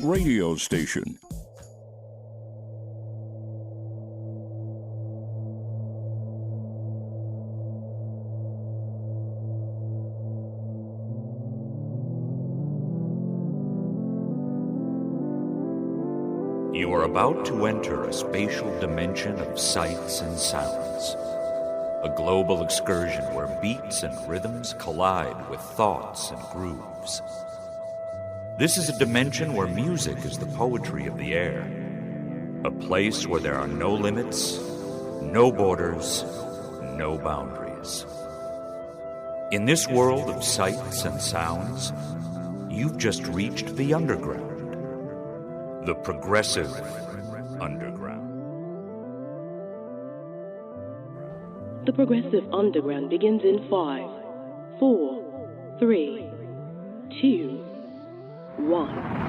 radio station. You are about to enter a spatial dimension of sights and sounds. A global excursion where beats and rhythms collide with thoughts and grooves. This is a dimension where music is the poetry of the air. A place where there are no limits, no borders, no boundaries. In this world of sights and sounds, you've just reached the underground. The progressive underground. The progressive underground begins in 5, 4, 3, 2, 1.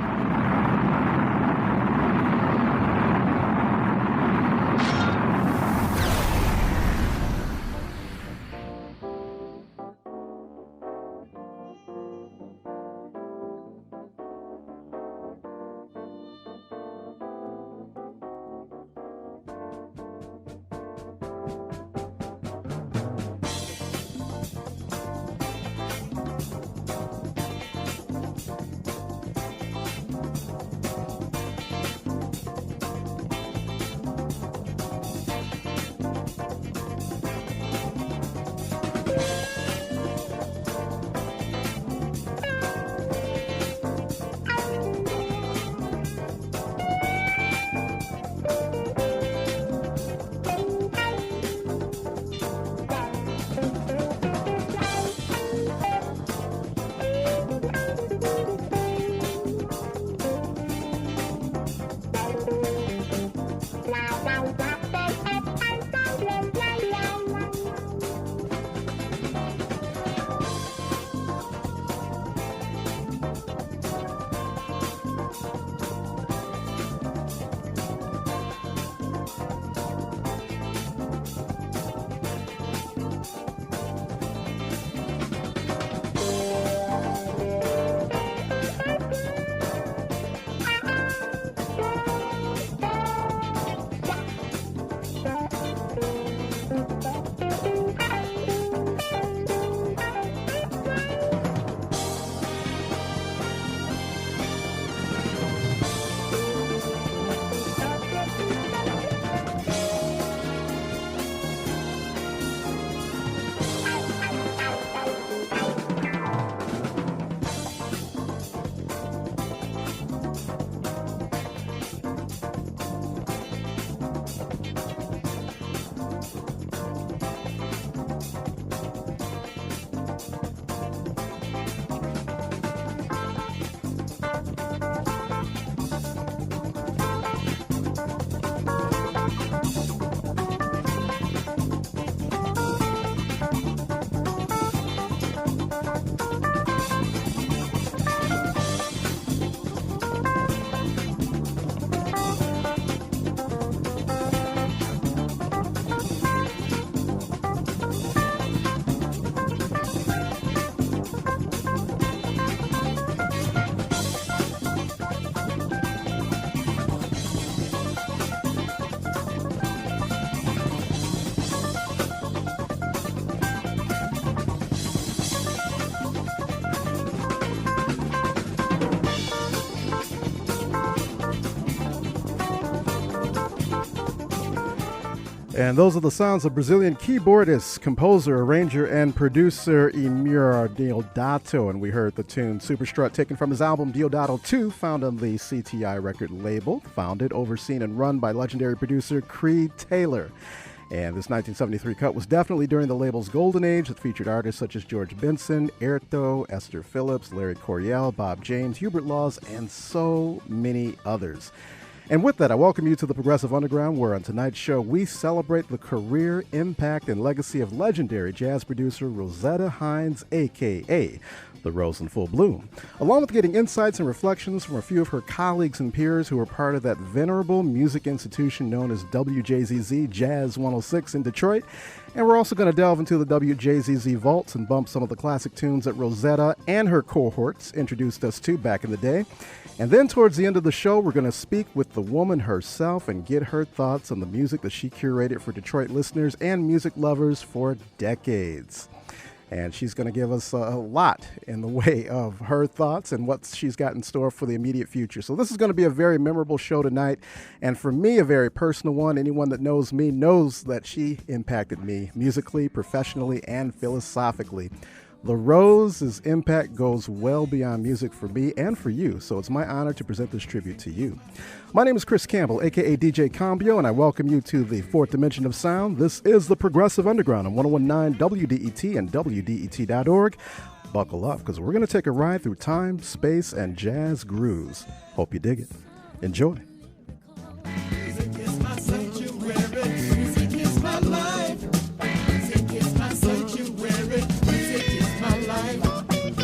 And those are the sounds of Brazilian keyboardist, composer, arranger, and producer Emir Deodato. And we heard the tune Superstrut, taken from his album Deodato 2, found on the CTI record label, founded, overseen, and run by legendary producer Creed Taylor. And this 1973 cut was definitely during the label's golden age that featured artists such as George Benson, Airto, Esther Phillips, Larry Coryell, Bob James, Hubert Laws, and so many others. And with that, I welcome you to the Progressive Underground, where on tonight's show we celebrate the career, impact, and legacy of legendary jazz producer Rosetta Hines, a.k.a. The Rose in Full Bloom, along with getting insights and reflections from a few of her colleagues and peers who are part of that venerable music institution known as WJZZ Jazz 106 in Detroit. And we're also going to delve into the WJZZ vaults and bump some of the classic tunes that Rosetta and her cohorts introduced us to back in the day. And then towards the end of the show, we're going to speak with the woman herself and get her thoughts on the music that she curated for Detroit listeners and music lovers for decades. And she's going to give us a lot in the way of her thoughts and what she's got in store for the immediate future. So this is going to be a very memorable show tonight. And for me, a very personal one. Anyone that knows me knows that she impacted me musically, professionally, and philosophically. The Rose's impact goes well beyond music for me and for you, so it's my honor to present this tribute to you. My name is Chris Campbell, a.k.a. DJ Campbell, and I welcome you to the fourth dimension of sound. This is the Progressive Underground on 101.9 WDET and WDET.org. Buckle up, because we're going to take a ride through time, space, and jazz grooves. Hope you dig it. Enjoy. Music is my sanctuary. Music is my life. Music is my sanctuary. Music is my life. Music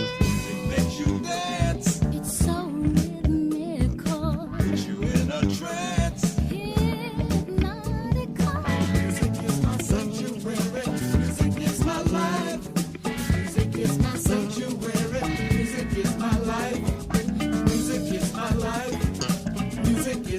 makes you dance. It's so rhythmical. Puts you in a trance. Hypnotical. Music is my sanctuary. Music is my life. Music is my sanctuary. Music is my life. Music is my life. Music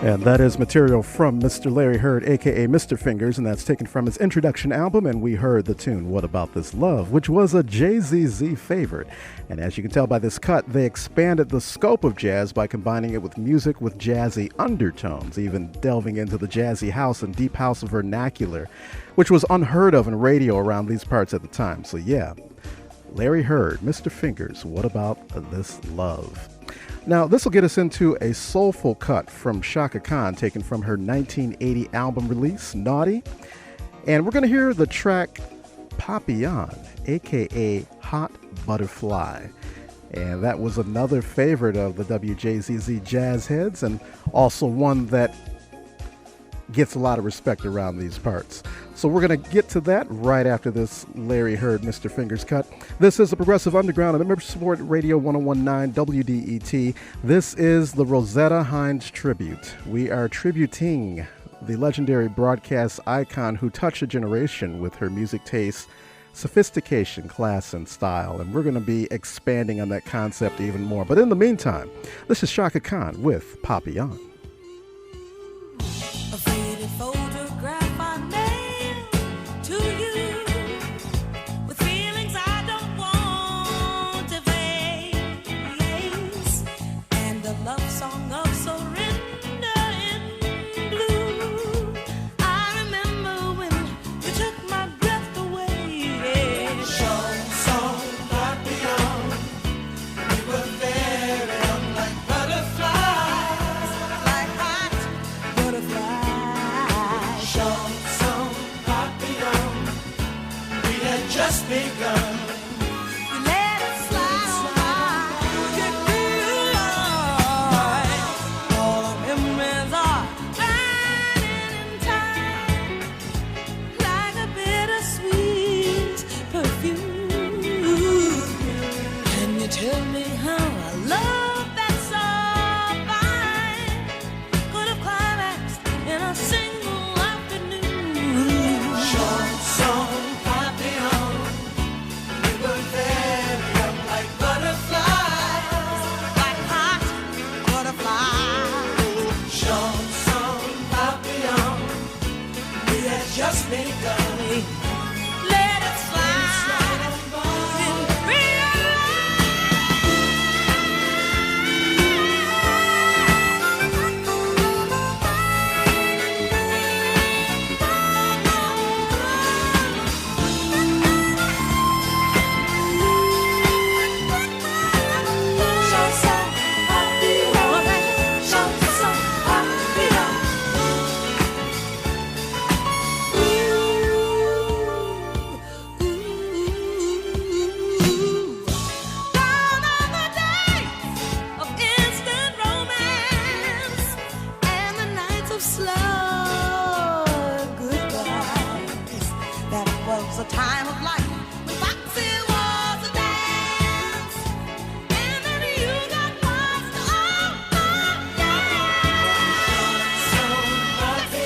And that is material from Mr. Larry Heard, aka Mr. Fingers, and that's taken from his introduction album. And we heard the tune What About This Love, which was a Jay-Z favorite. And as you can tell by this cut, they expanded the scope of jazz by combining it with music with jazzy undertones, even delving into the jazzy house and deep house vernacular, which was unheard of in radio around these parts at the time. So yeah, Larry Heard, Mr. Fingers, What About This Love? Now, this will get us into a soulful cut from Chaka Khan, taken from her 1980 album release, Naughty. And we're going to hear the track Papillon, a.k.a. Hot Butterfly. And that was another favorite of the WJZZ jazz heads, and also one that gets a lot of respect around these parts. So we're going to get to that right after this Larry Heard, Mr. Fingers cut. This is the Progressive Underground on Member Support Radio 1019 WDET. This is the Rosetta Hines Tribute. We are tributing the legendary broadcast icon who touched a generation with her music taste, sophistication, class, and style. And we're going to be expanding on that concept even more. But in the meantime, this is Chaka Khan with Papillon. A faded photograph I mailed to you with feelings I don't want to face, and a love song of surrender in blue. I remember when you took my breath away. Chanson papillon, we were very young like butterflies. Like hot butterflies. Chanson papillon, we had just begun. You let it slide on by. You feel like all the memories are burning in time, like a bittersweet perfume. Can you tell me how I love that so fine? Could have climaxed in a single afternoon. Chanson papillon, we were very young like butterflies. Like hot butterflies. Chanson papillon, we had just begun. Let it slide and Chanson papillon, chanson papillon. Gone are the days of instant romance and the nights of slow goodbyes. That was a time of life when foxy was a dance, and then you got lost. Oh,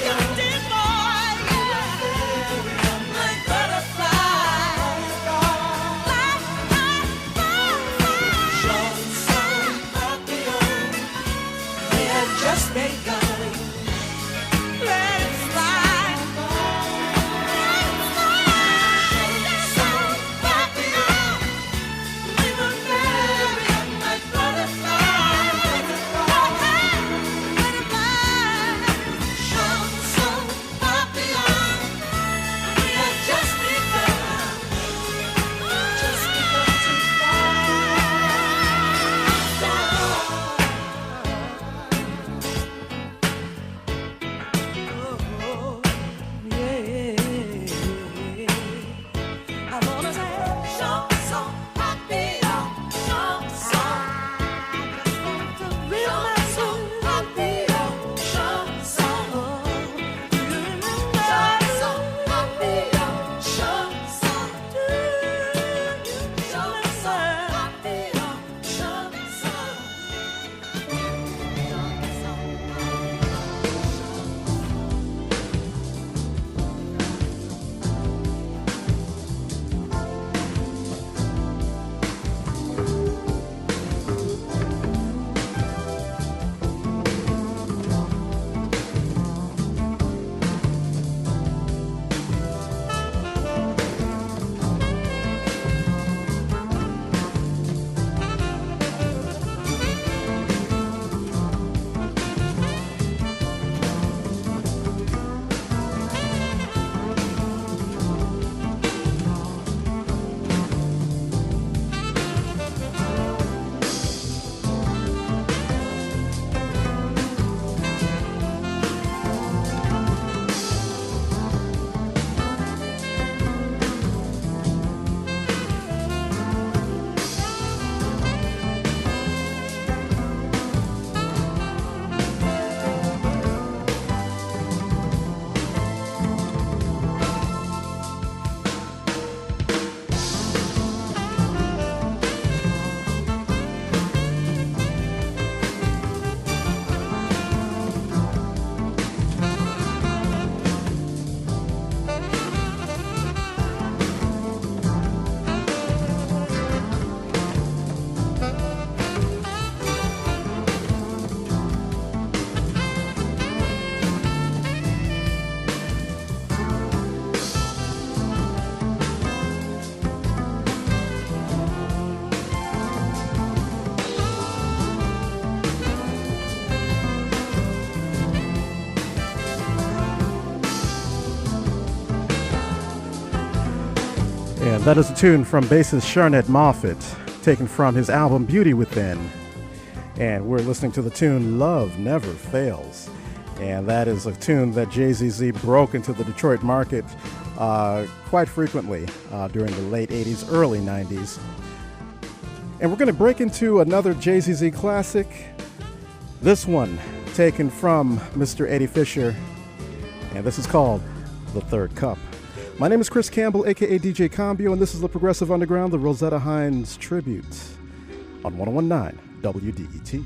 yeah. Did boy, yeah. Like butterflies. Like butterflies. Chanson papillon, we had just begun. Let it slide. Let it slide. That is a tune from bassist Sharnette Moffett, taken from his album Beauty Within. And we're listening to the tune Love Never Fails. And that is a tune that Jay-Z broke into the Detroit market quite frequently during the late 80s, early 90s. And we're going to break into another Jay-Z classic. This one taken from Mr. Eddie Fisher. And this is called The Third Cup. My name is Chris Campbell, a.k.a. DJ Combio, and this is the Progressive Underground, the Rosetta Hines Tribute on 101.9 WDET.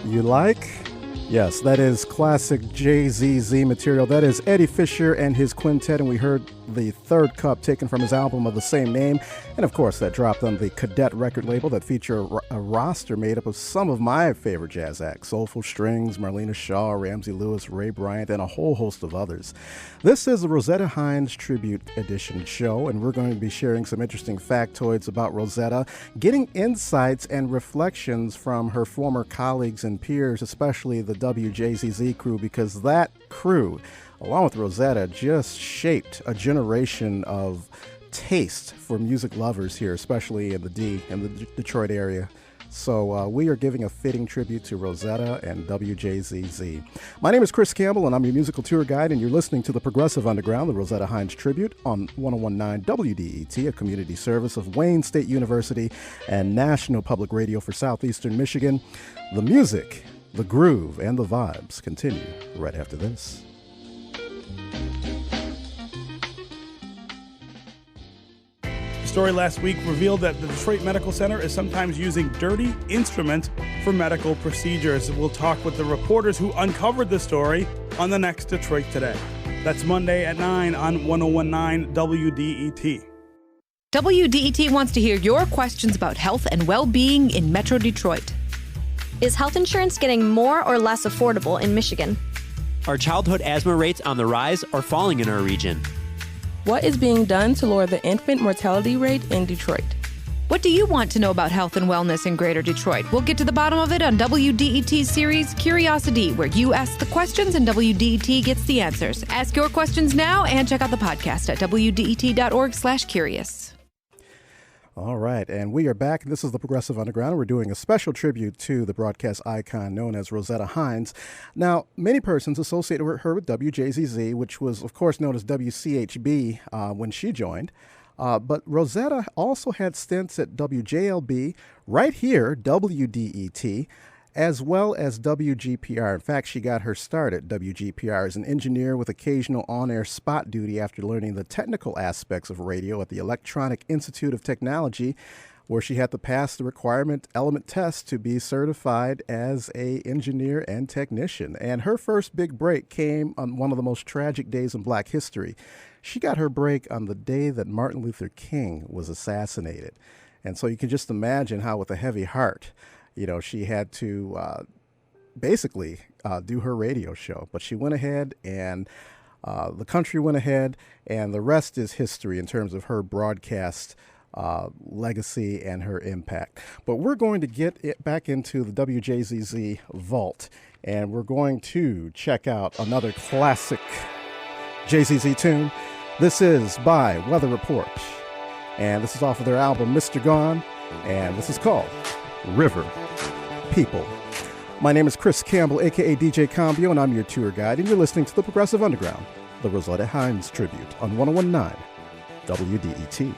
You like? Yes, that is classic Jay-Z material. That is Eddie Fisher and his quintet, and we heard The Third Cup taken from his album of the same name. And of course, that dropped on the Cadet record label that feature a roster made up of some of my favorite jazz acts: Soulful Strings, Marlena Shaw, Ramsey Lewis, Ray Bryant, and a whole host of others. This is the Rosetta Hines Tribute Edition show, and we're going to be sharing some interesting factoids about Rosetta, getting insights and reflections from her former colleagues and peers, especially the WJZZ crew, because that crew, along with Rosetta, just shaped a generation of taste for music lovers here, especially in the Detroit area. So we are giving a fitting tribute to Rosetta and WJZZ. My name is Chris Campbell, and I'm your musical tour guide, and you're listening to the Progressive Underground, the Rosetta Hines Tribute on 101.9 WDET, a community service of Wayne State University and National Public Radio for Southeastern Michigan. The music, the groove, and the vibes continue right after this. The story last week revealed that the Detroit Medical Center is sometimes using dirty instruments for medical procedures. We'll talk with the reporters who uncovered the story on the next Detroit Today. That's Monday at 9 on 101.9 WDET. WDET wants to hear your questions about health and well-being in Metro Detroit. Is health insurance getting more or less affordable in Michigan? Are childhood asthma rates on the rise or falling in our region? What is being done to lower the infant mortality rate in Detroit? What What do you want to know about health and wellness in Greater Detroit? We'll get to the bottom of it on WDET's series Curiosity, where you ask the questions and WDET gets the answers. Ask your questions now and check out the podcast at WDET.org/curious. All right, and we are back. This is the Progressive Underground. We're doing a special tribute to the broadcast icon known as Rosetta Hines. Now, many persons associate her with WJZZ, which was, of course, known as WCHB when she joined. But Rosetta also had stints at WJLB, right here, WDET, as well as WGPR. In fact, she got her start at WGPR as an engineer with occasional on-air spot duty after learning the technical aspects of radio at the Electronic Institute of Technology, where she had to pass the requirement element test to be certified as an engineer and technician. And her first big break came on one of the most tragic days in Black history. She got her break on the day that Martin Luther King was assassinated. And so you can just imagine how, with a heavy heart, she had to basically do her radio show. But she went ahead, and the country went ahead, and the rest is history in terms of her broadcast legacy and her impact. But we're going to get it back into the WJZZ vault, and we're going to check out another classic JZZ tune. This is by Weather Report, and this is off of their album Mr. Gone, and this is called River People. My name is Chris Campbell, a.k.a. DJ Cambio, and I'm your tour guide, and you're listening to the Progressive Underground, the Rosetta Hines Tribute on 101.9 WDET.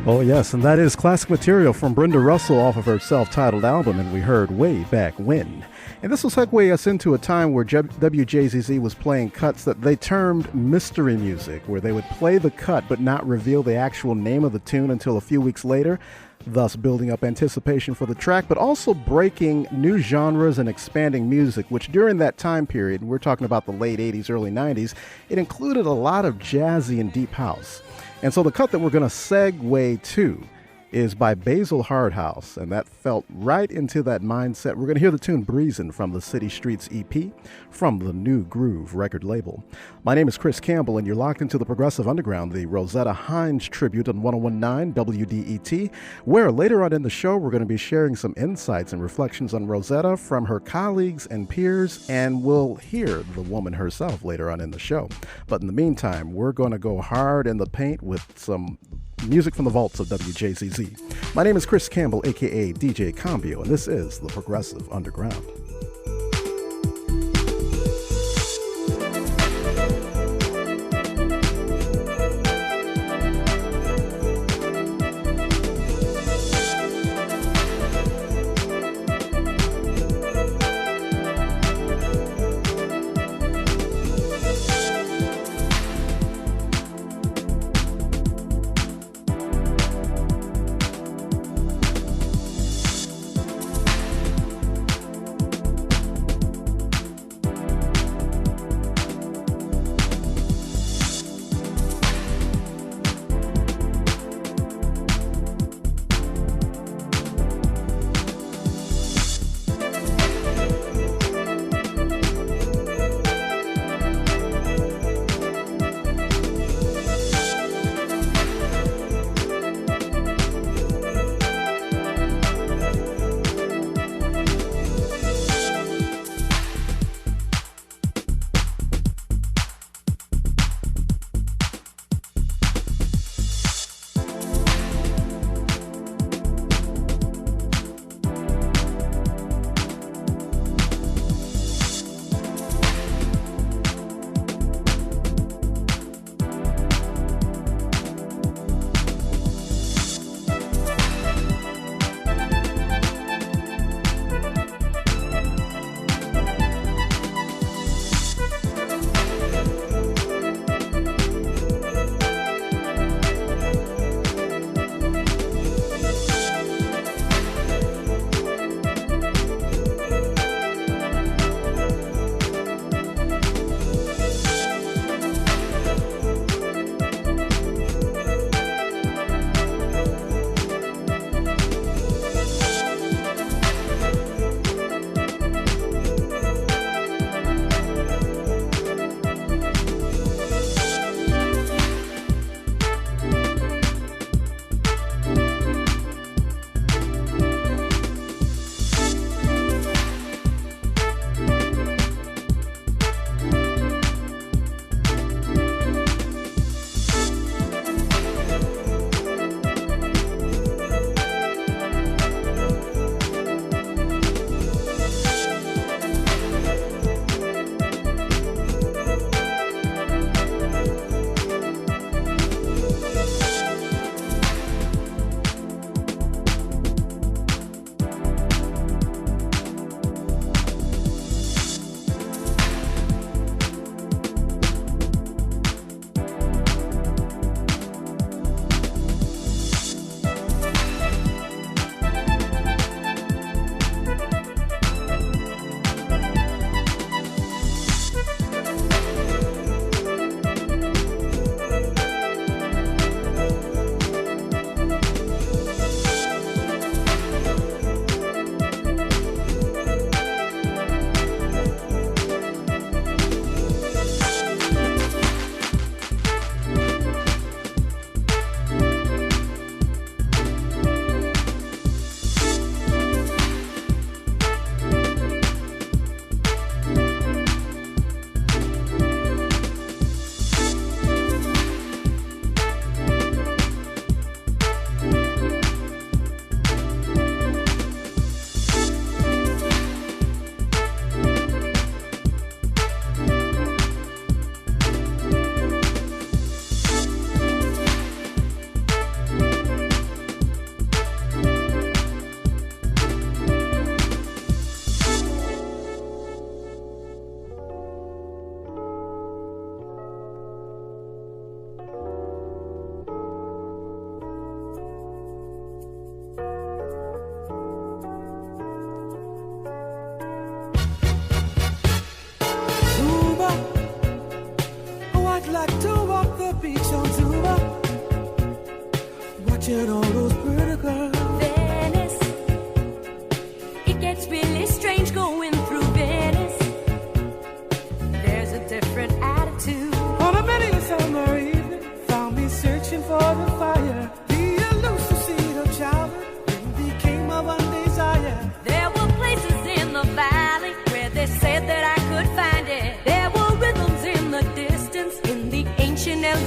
Oh, yes, and that is classic material from Brenda Russell off of her self-titled album, and we heard Way Back When. And this will segue us into a time where WJZZ was playing cuts that they termed mystery music, where they would play the cut but not reveal the actual name of the tune until a few weeks later, thus building up anticipation for the track, but also breaking new genres and expanding music, which during that time period, we're talking about the late 80s, early 90s, it included a lot of jazzy and deep house. And so the cut that we're going to segue to is by Basil Hardhouse, and that felt right into that mindset. We're going to hear the tune Breezin' from the City Streets EP from the New Groove record label. My name is Chris Campbell, and you're locked into the Progressive Underground, the Rosetta Hines Tribute on 101.9 WDET, where later on in the show, we're going to be sharing some insights and reflections on Rosetta from her colleagues and peers, and we'll hear the woman herself later on in the show. But in the meantime, we're going to go hard in the paint with some music from the vaults of WJZZ. My name is Chris Campbell, a.k.a. DJ Cambio, and this is the Progressive Underground.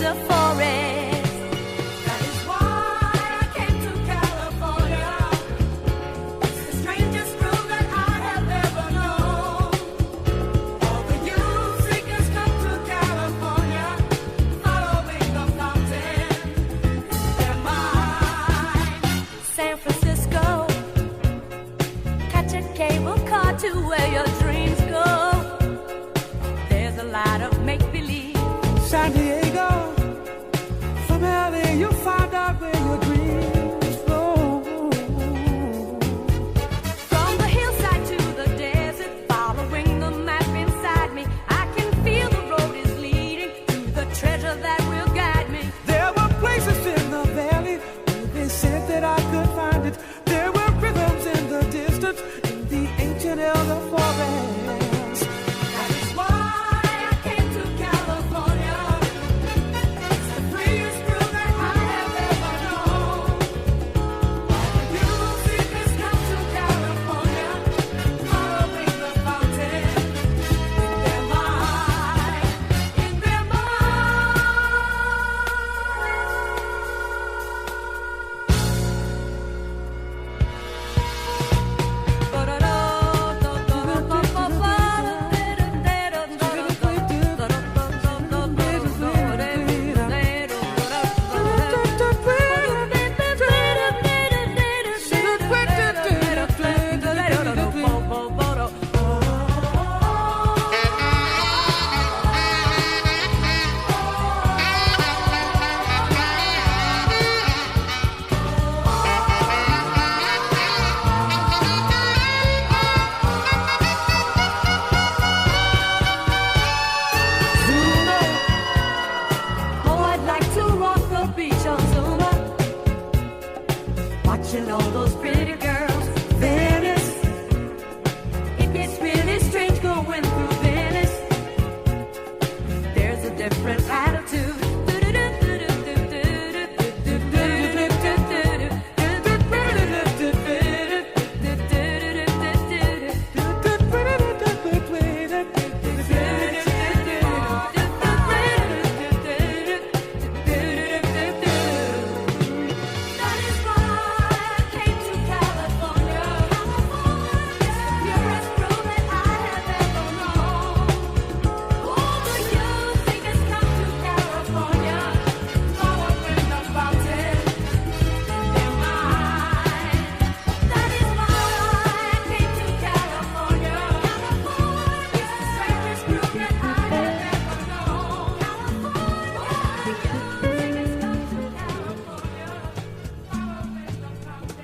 the forest. That is why I came to California. It's the strangest room that I have ever known. All the youth seekers come to California, following the fountain in their mind. San Francisco, catch a cable car to where your dreams go. There's a lot of make-believe. San Diego, from LA you'll find out where your dreams flow. From the hillside to the desert, following the map inside me, I can feel the road is leading to the treasure that will guide me. There were places in the valley where they said that I could find it. There were rhythms in the distance, in the ancient elder forest. That is why I came to California. It's the freest room that I have ever known. All the youth seekers come to California, following the fountain in their mind, in their Oh, I'd like to walk the beach on Zuma, watching all those pretty girls. Venice, it gets really strange going through Venice. There's a different attitude. That is why I came to California. Purest room that I have ever known. All the youth seekers come to California, following the fountain in their mind. That is why I came to California. It's the strangest room that I have ever known. All the youth seekers come to California, following the fountain.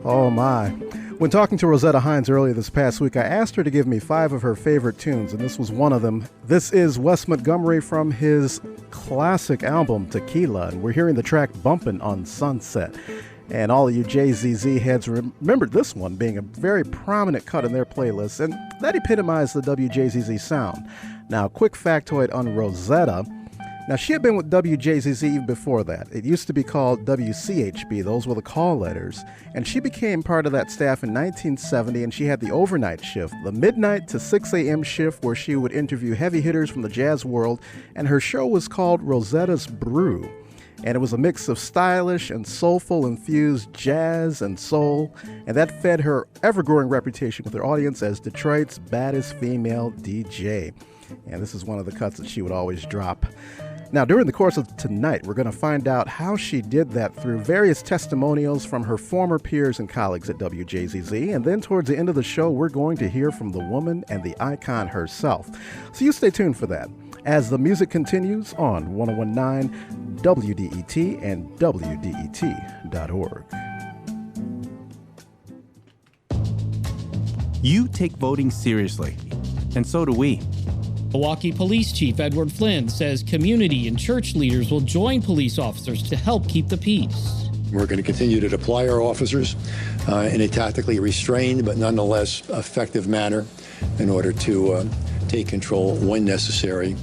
Oh my. When talking to Rosetta Hines earlier this past week, I asked her to give me 5 of her favorite tunes, and this was one of them. This is Wes Montgomery from his classic album, Tequila, and we're hearing the track Bumpin' on Sunset. And all of you JZZ heads remembered this one being a very prominent cut in their playlist, and that epitomized the WJZZ sound. Now, quick factoid on Rosetta. Now, she had been with WJZZ before that. It used to be called WCHB. Those were the call letters. And she became part of that staff in 1970, and she had the overnight shift, the midnight to 6 a.m. shift, where she would interview heavy hitters from the jazz world, and her show was called Rosetta's Brew. And it was a mix of stylish and soulful-infused jazz and soul, and that fed her ever-growing reputation with her audience as Detroit's baddest female DJ. And this is one of the cuts that she would always drop. Now, during the course of tonight, we're going to find out how she did that through various testimonials from her former peers and colleagues at WJZZ. And then towards the end of the show, we're going to hear from the woman and the icon herself. So you stay tuned for that as the music continues on 1019 WDET and WDET.org. You take voting seriously, and so do we. Milwaukee Police Chief Edward Flynn says community and church leaders will join police officers to help keep the peace. We're going to continue to deploy our officers in a tactically restrained but nonetheless effective manner in order to take control when necessary.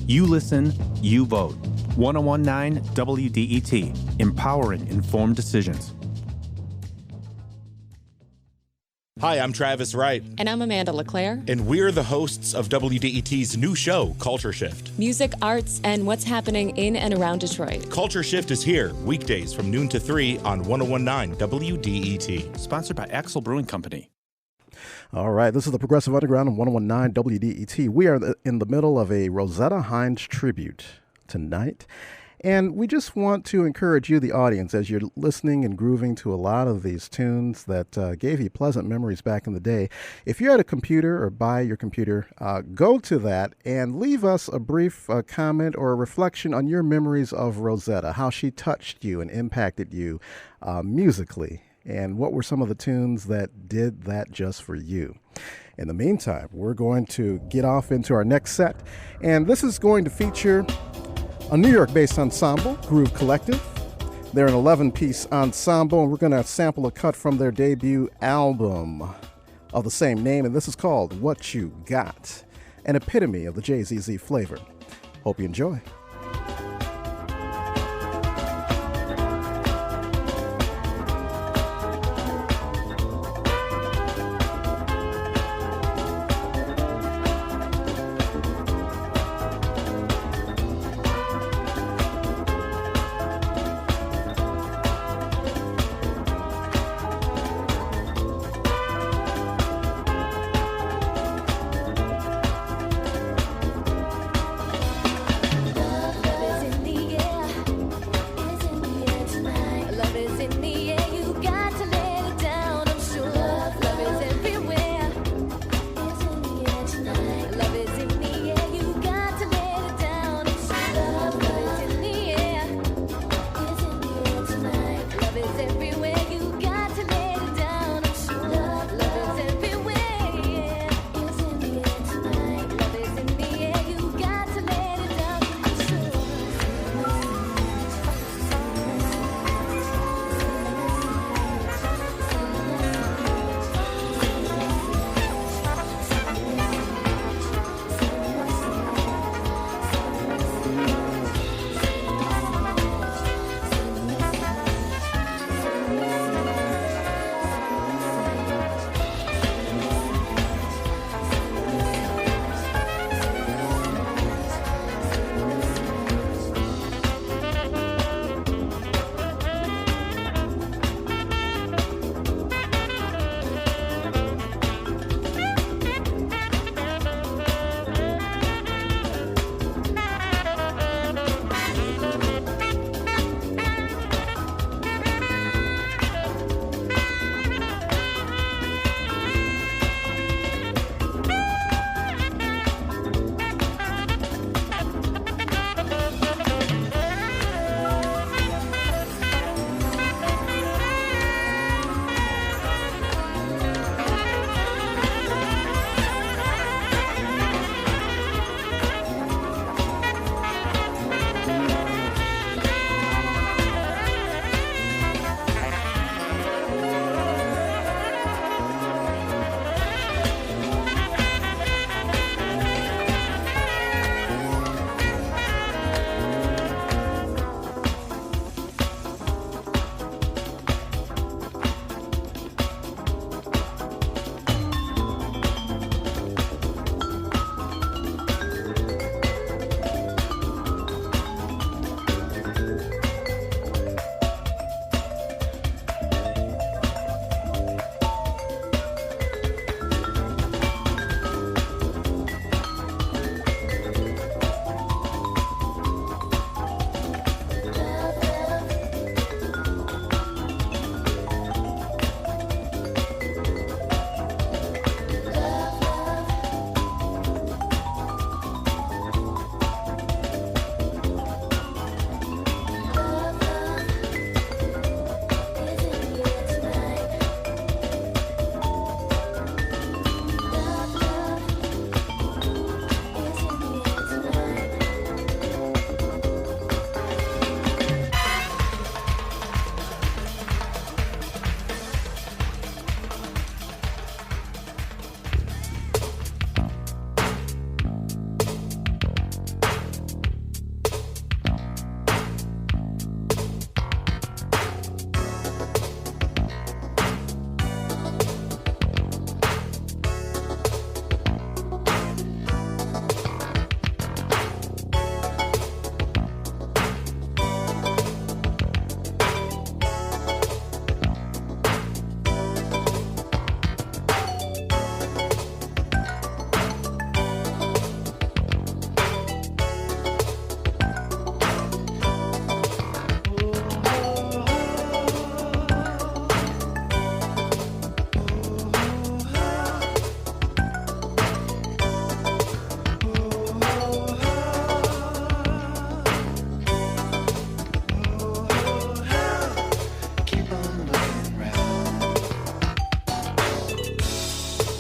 You listen, you vote. 1019 WDET, empowering informed decisions. Hi, I'm Travis Wright. And I'm Amanda LeClaire. And we're the hosts of WDET's new show, Culture Shift. Music, arts, and what's happening in and around Detroit. Culture Shift is here, weekdays from noon to 3 on 1019 WDET. Sponsored by Axel Brewing Company. All right, this is the Progressive Underground on 1019 WDET. We are in the middle of a Rosetta Hines tribute tonight. And we just want to encourage you, the audience, as you're listening and grooving to a lot of these tunes that gave you pleasant memories back in the day. If you're at a computer or by your computer, go to that and leave us a brief comment or a reflection on your memories of Rosetta, how she touched you and impacted you musically, and what were some of the tunes that did that just for you. In the meantime, we're going to get off into our next set, and this is going to feature a New York-based ensemble, Groove Collective. They're an 11-piece ensemble, and we're going to sample a cut from their debut album of the same name, and this is called What You Got, an epitome of the JZZ flavor. Hope you enjoy.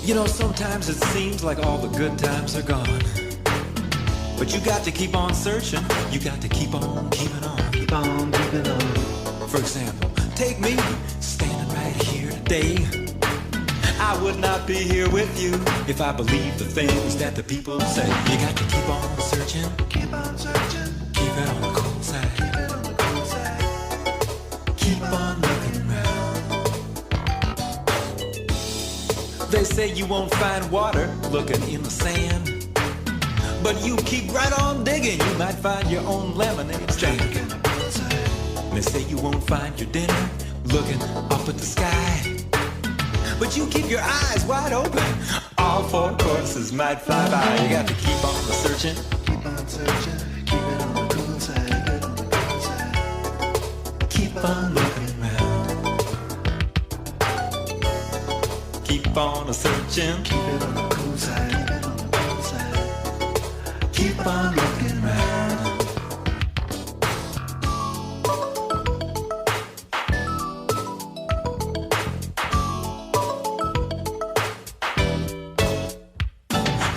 You know, sometimes it seems like all the good times are gone. But you got to keep on searching. You got to keep on keeping on. Keep on keeping on. For example, take me standing right here today. I would not be here with you if I believed the things that the people say. You got to keep on searching. Keep on searching. Keep it on the cool side. Keep it on the cool side. Keep on looking around. They say you won't find water looking in the sand. But you keep right on digging, you might find your own lemonade stand. They say you won't find your dinner looking up at the sky. But you keep your eyes wide open, all four courses might fly by. You got to keep on searching. Keep on searching, keep it on the cool side, keep it on the cool side. Keep on looking around. Keep on searching, keep it on the cool side, keep it on the cool side. Keep on looking around.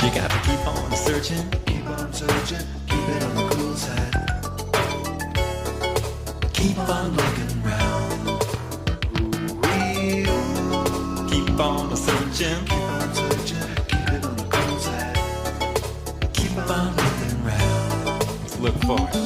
You got to keep on searching. Keep on searching. Keep it on the cool side. Keep on looking around. Keep on searching. Keep on searching. Keep it on the cool side. Keep on looking around. Let's look for it.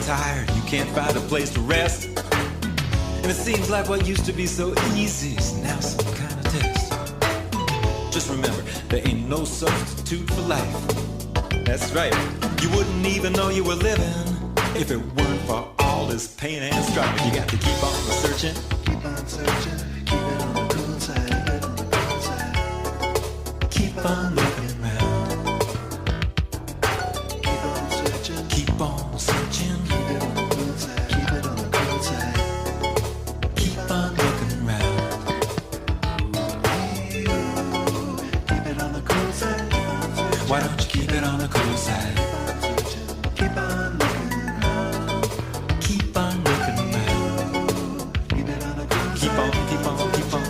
Tired, you can't find a place to rest, and it seems like what used to be so easy is now some kind of test. Just remember, there ain't no substitute for life. That's right, you wouldn't even know you were living if it weren't for all this pain and strife. You got to keep on searching. Keep on searching. Keep it on the cool side. Keep it on the cool side. Keep on looking around. Keep on searching. Keep on searching. Why don't you keep it on the cool side? Keep on looking around. Keep on looking around. Keep it on the cool side. Keep on, keep on, keep on, keep on, keep on,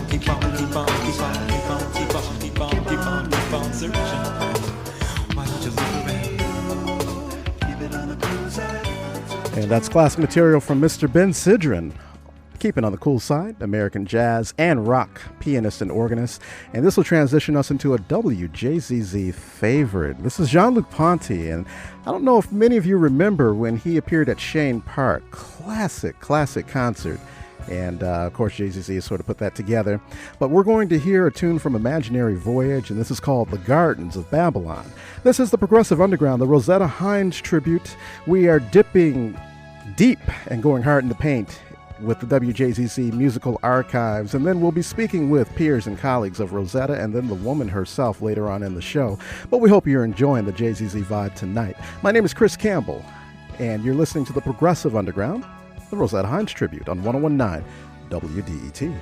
keep on, keep on, keep on, keep on, keep on, keep on searching. Why don't you look around? Keep it on the cool side. And that's classic material from Mr. Ben Sidran. Keeping on the cool side, American jazz and rock pianist and organist. And this will transition us into a WJZZ favorite. This is Jean-Luc Ponty, and I don't know if many of you remember when he appeared at Cheyne Park. Classic concert. And, of course, JZZ has sort of put that together. But we're going to hear a tune from Imaginary Voyage, and this is called The Gardens of Babylon. This is the Progressive Underground, the Rosetta Hines Tribute. We are dipping deep and going hard in the paint with the WJZZ Musical Archives, and then we'll be speaking with peers and colleagues of Rosetta and then the woman herself later on in the show. But we hope you're enjoying the JZZ vibe tonight. My name is Chris Campbell, and you're listening to the Progressive Underground, the Rosetta Hines Tribute on 101.9 WDET.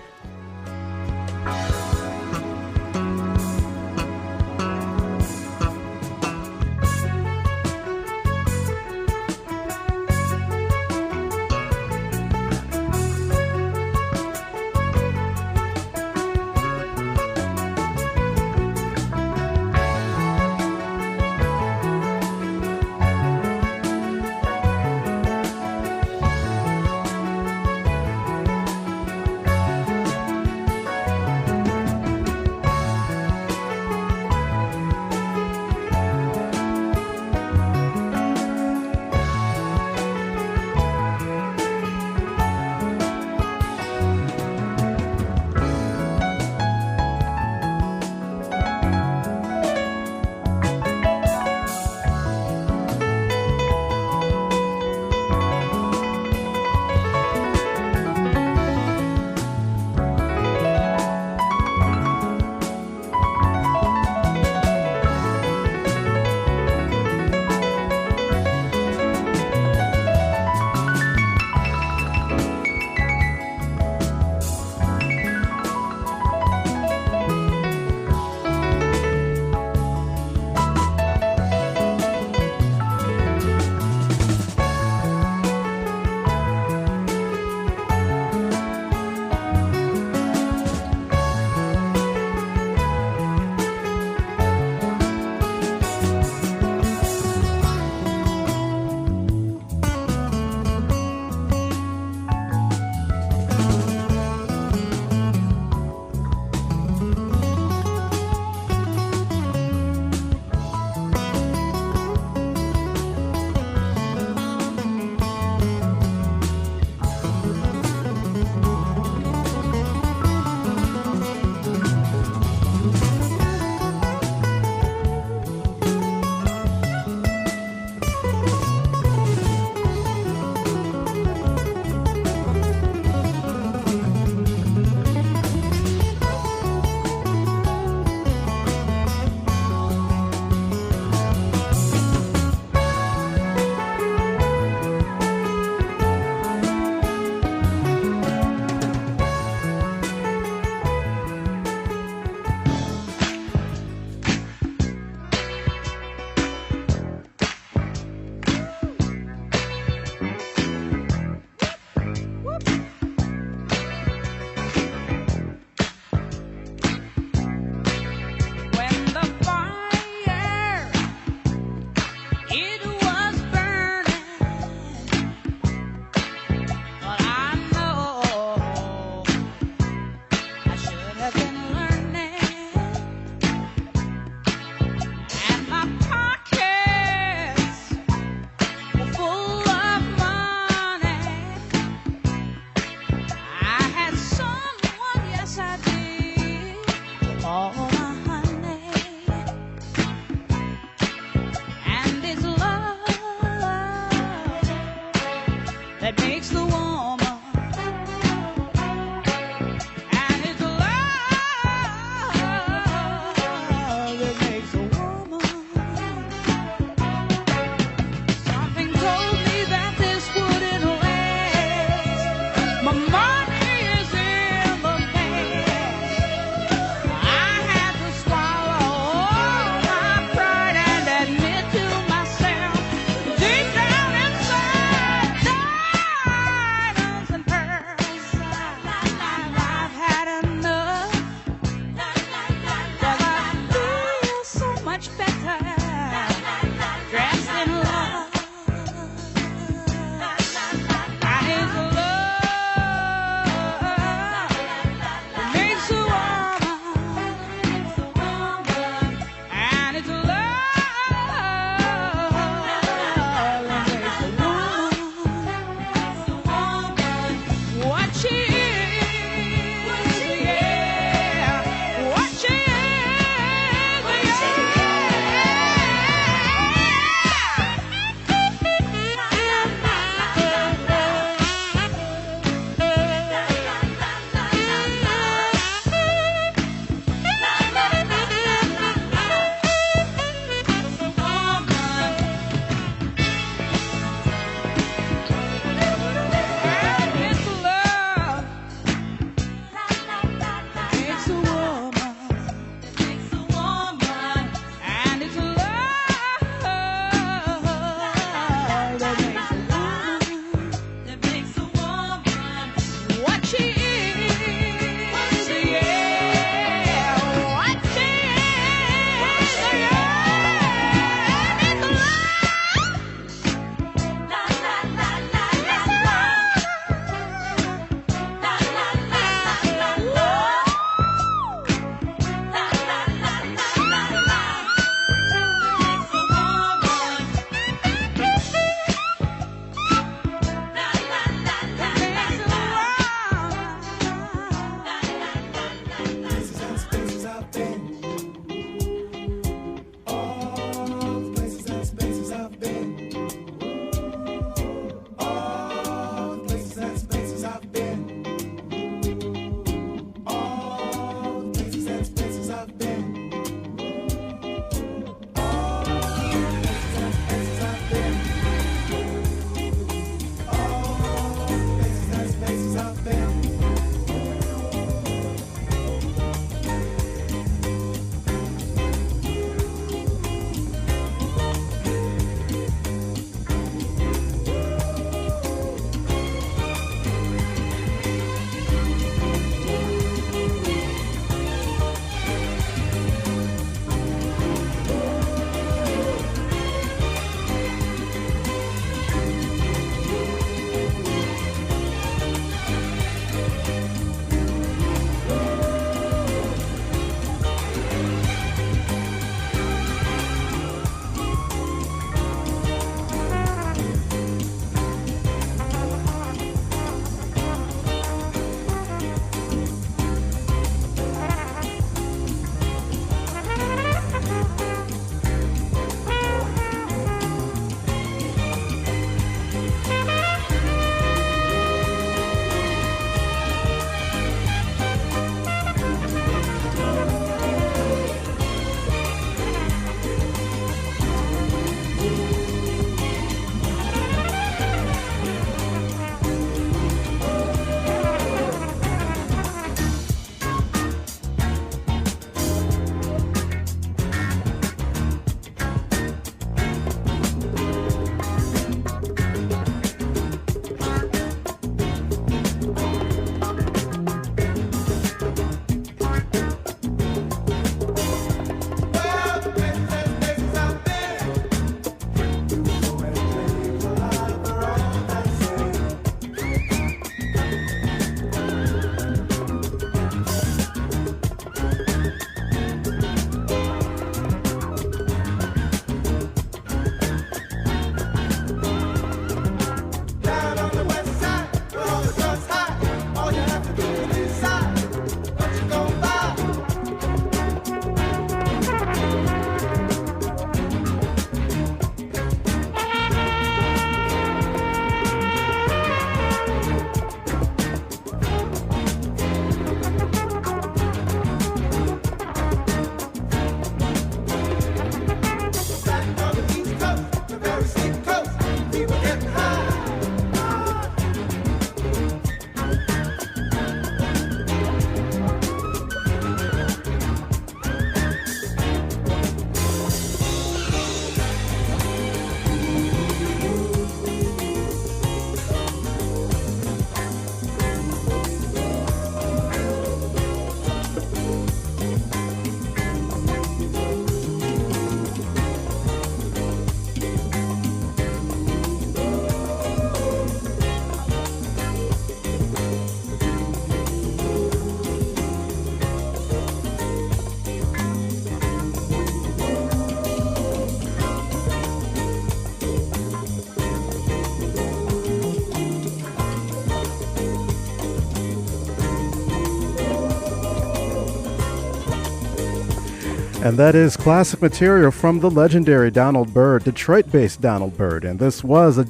And that is classic material from the legendary Donald Byrd, Detroit-based Donald Byrd. And this was a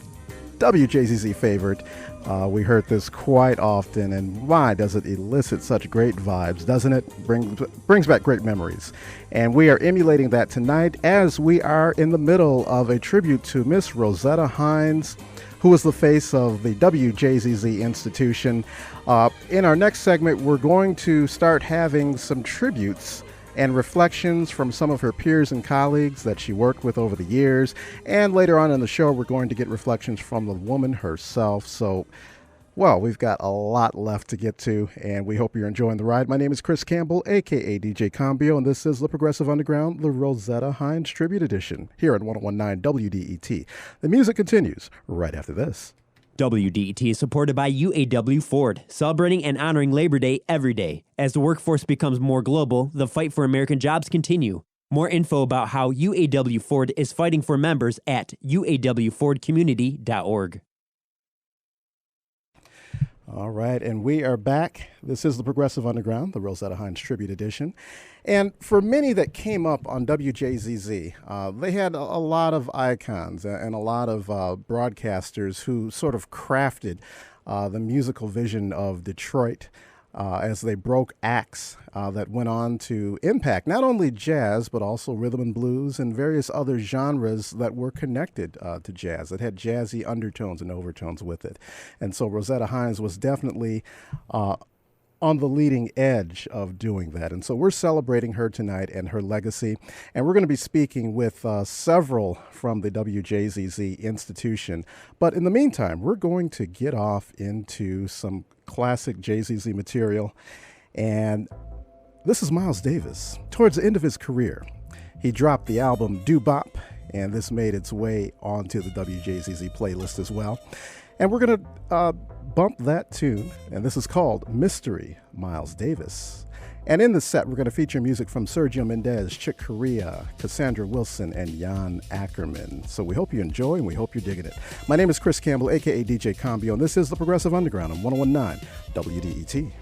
WJZZ favorite. We heard this quite often, and why does it elicit such great vibes, doesn't it? Brings back great memories. And we are emulating that tonight as we are in the middle of a tribute to Miss Rosetta Hines, who is the face of the WJZZ institution. In our next segment, we're going to start having some tributes and reflections from some of her peers and colleagues that she worked with over the years. And later on in the show, we're going to get reflections from the woman herself. So, well, we've got a lot left to get to, and we hope you're enjoying the ride. My name is Chris Campbell, a.k.a. DJ Campbell, and this is the Progressive Underground, the Rosetta Hines Tribute Edition, here at 101.9 WDET. The music continues right after this. WDET is supported by UAW Ford, celebrating and honoring Labor Day every day. As the workforce becomes more global, the fight for American jobs continue. More info about how UAW Ford is fighting for members at uawfordcommunity.org. All right, and we are back. This is the Progressive Underground, the Rosetta Hines Tribute Edition. And for many that came up on WJZZ, they had a lot of icons and a lot of broadcasters who sort of crafted the musical vision of Detroit as they broke acts that went on to impact not only jazz, but also rhythm and blues and various other genres that were connected to jazz, that had jazzy undertones and overtones with it. And so Rosetta Hines was definitely on the leading edge of doing that. And so we're celebrating her tonight and her legacy. And we're going to be speaking with several from the WJZZ institution. But in the meantime, we're going to get off into some classic JZZ material. And this is Miles Davis. Towards the end of his career, he dropped the album Doo Bop, and this made its way onto the WJZZ playlist as well. And we're going to bump that tune, and this is called Mystery Miles Davis. And in the set, we're going to feature music from Sergio Mendez, Chick Corea, Cassandra Wilson, and Jan Ackerman. So we hope you enjoy, and we hope you're digging it. My name is Chris Campbell, a.k.a. DJ Combio, and this is the Progressive Underground on 101.9 WDET.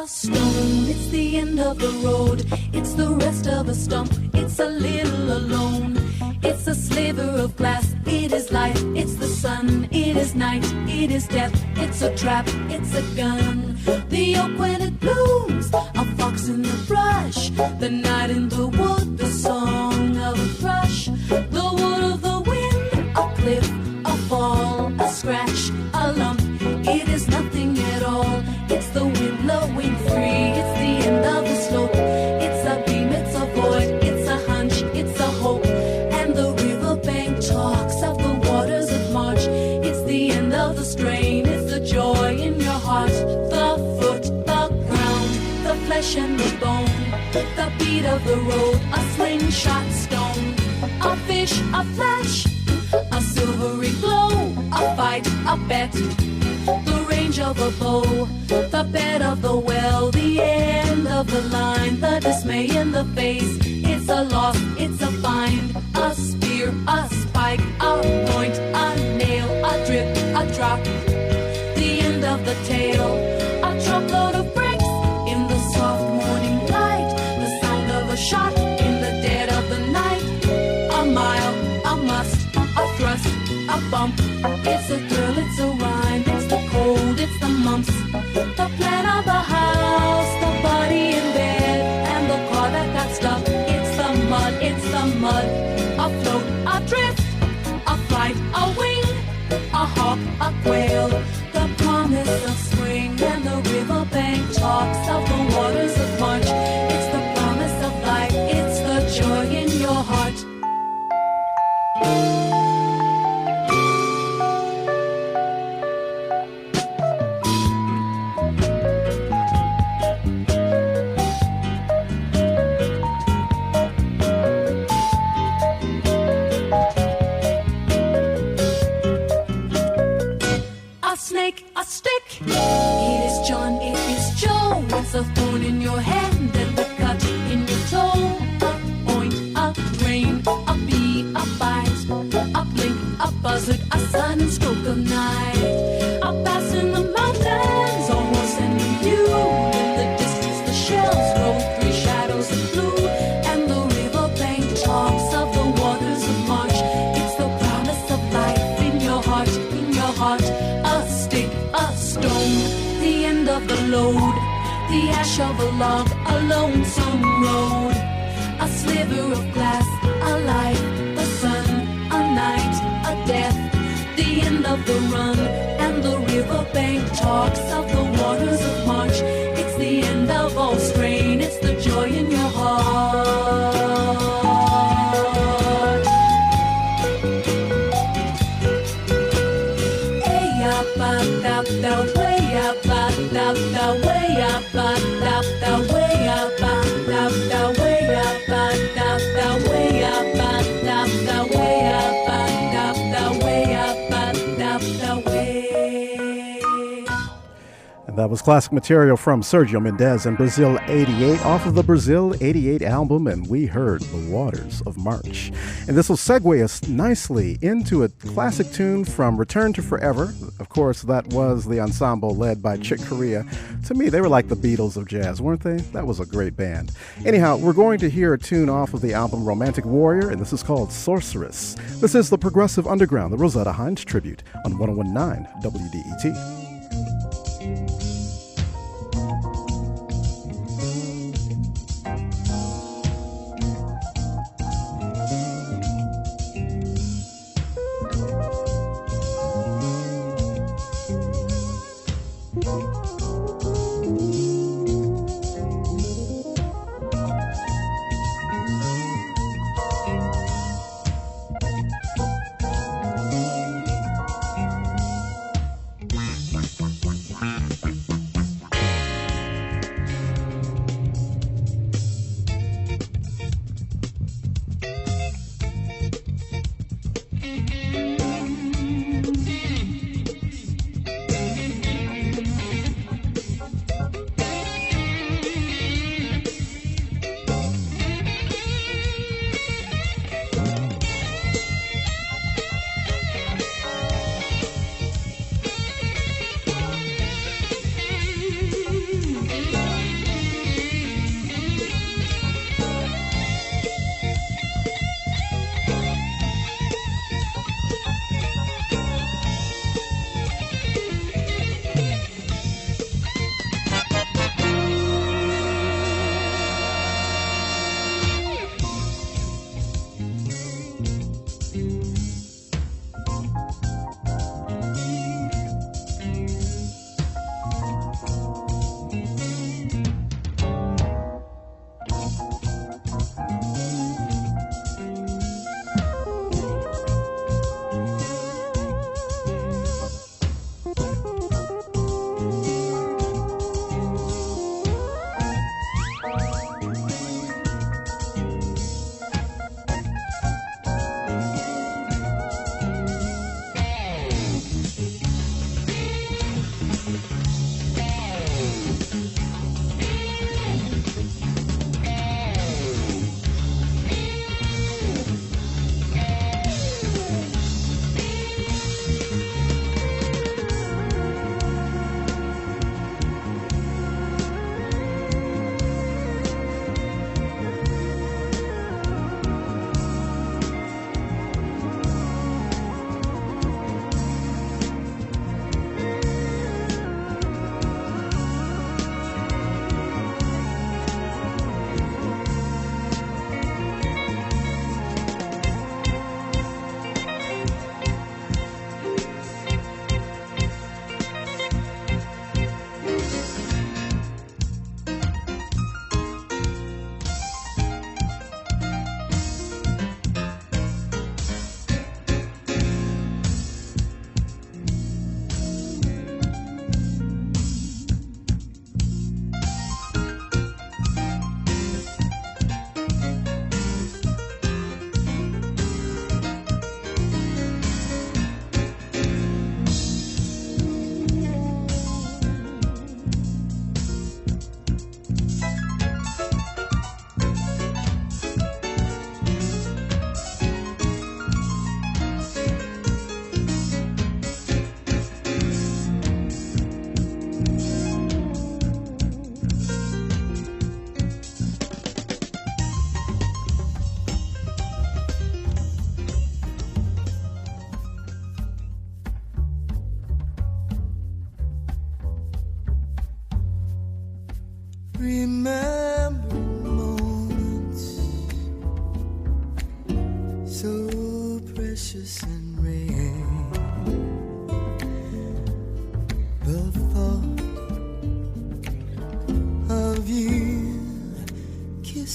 a stone, it's the end of the road. It's the rest of a stump, it's a little alone. It's a sliver of glass, it is life, it's the sun, it is night, it is death, it's a trap, it's a gun. The oak when it blooms, a fox in the brush, the night in the wood, the song of a thrush, the wood of the wind, a cliff, a fall, a scratch, a lump, it is nothing at all. It's the wind blowing free, it's the end of the slope, it's a beam, it's a void, it's a hunch, it's a hope. And the riverbank talks of the waters of March, it's the end of the strain, it's the joy in your heart. The foot, the ground, the flesh and the bone, the beat of the road, a slingshot stone, a fish, a flash, a silvery glow, a fight, a bet, the range of a bow, the bed of the well, the end of the line, the dismay in the face, it's a loss, it's a find, a spear, a spike, a point, a nail, a drip, a drop, the end of the tale, a truckload of bricks in the soft morning light, the sound of a shot in the dead of the night, a mile, a must, a thrust, a bump, it's a thrill, it's a rhyme, it's the cold, it's the mumps, the plan of a house, the body in bed, and the car that got stuck, it's the mud, afloat, adrift, a flight, a wing, a hawk, a quail, the promise of spring, and the riverbank talks of the waters of March, it's the promise of life, it's the joy in your heart. A stick, it is John, it is Joe, it's a thorn in your hand and a cut in your toe, a point, a grain, a bee, a bite, a blink, a buzzard, a sudden stroke of night, a pass in the mountains, almost ending you, in the distance the shells roll, three shadows of blue, and the riverbank talks of the waters of March, it's the promise of life in your heart, a stick, a stone, the end of the load, the ash of a log, a lonesome road, a sliver of glass, a life, the sun, a night, a death, the end of the run, and the riverbank talks of the waters of March, it's the end of all strain, it's the joy in your heart. That was classic material from Sergio Mendes and Brazil 88 off of the Brazil 88 album, and we heard The Waters of March. And this will segue us nicely into a classic tune from Return to Forever. Of course, that was the ensemble led by Chick Corea. To me, they were like the Beatles of jazz, weren't they? That was a great band. Anyhow, we're going to hear a tune off of the album Romantic Warrior, and this is called Sorceress. This is the Progressive Underground, the Rosetta Hines Tribute on 101.9 WDET.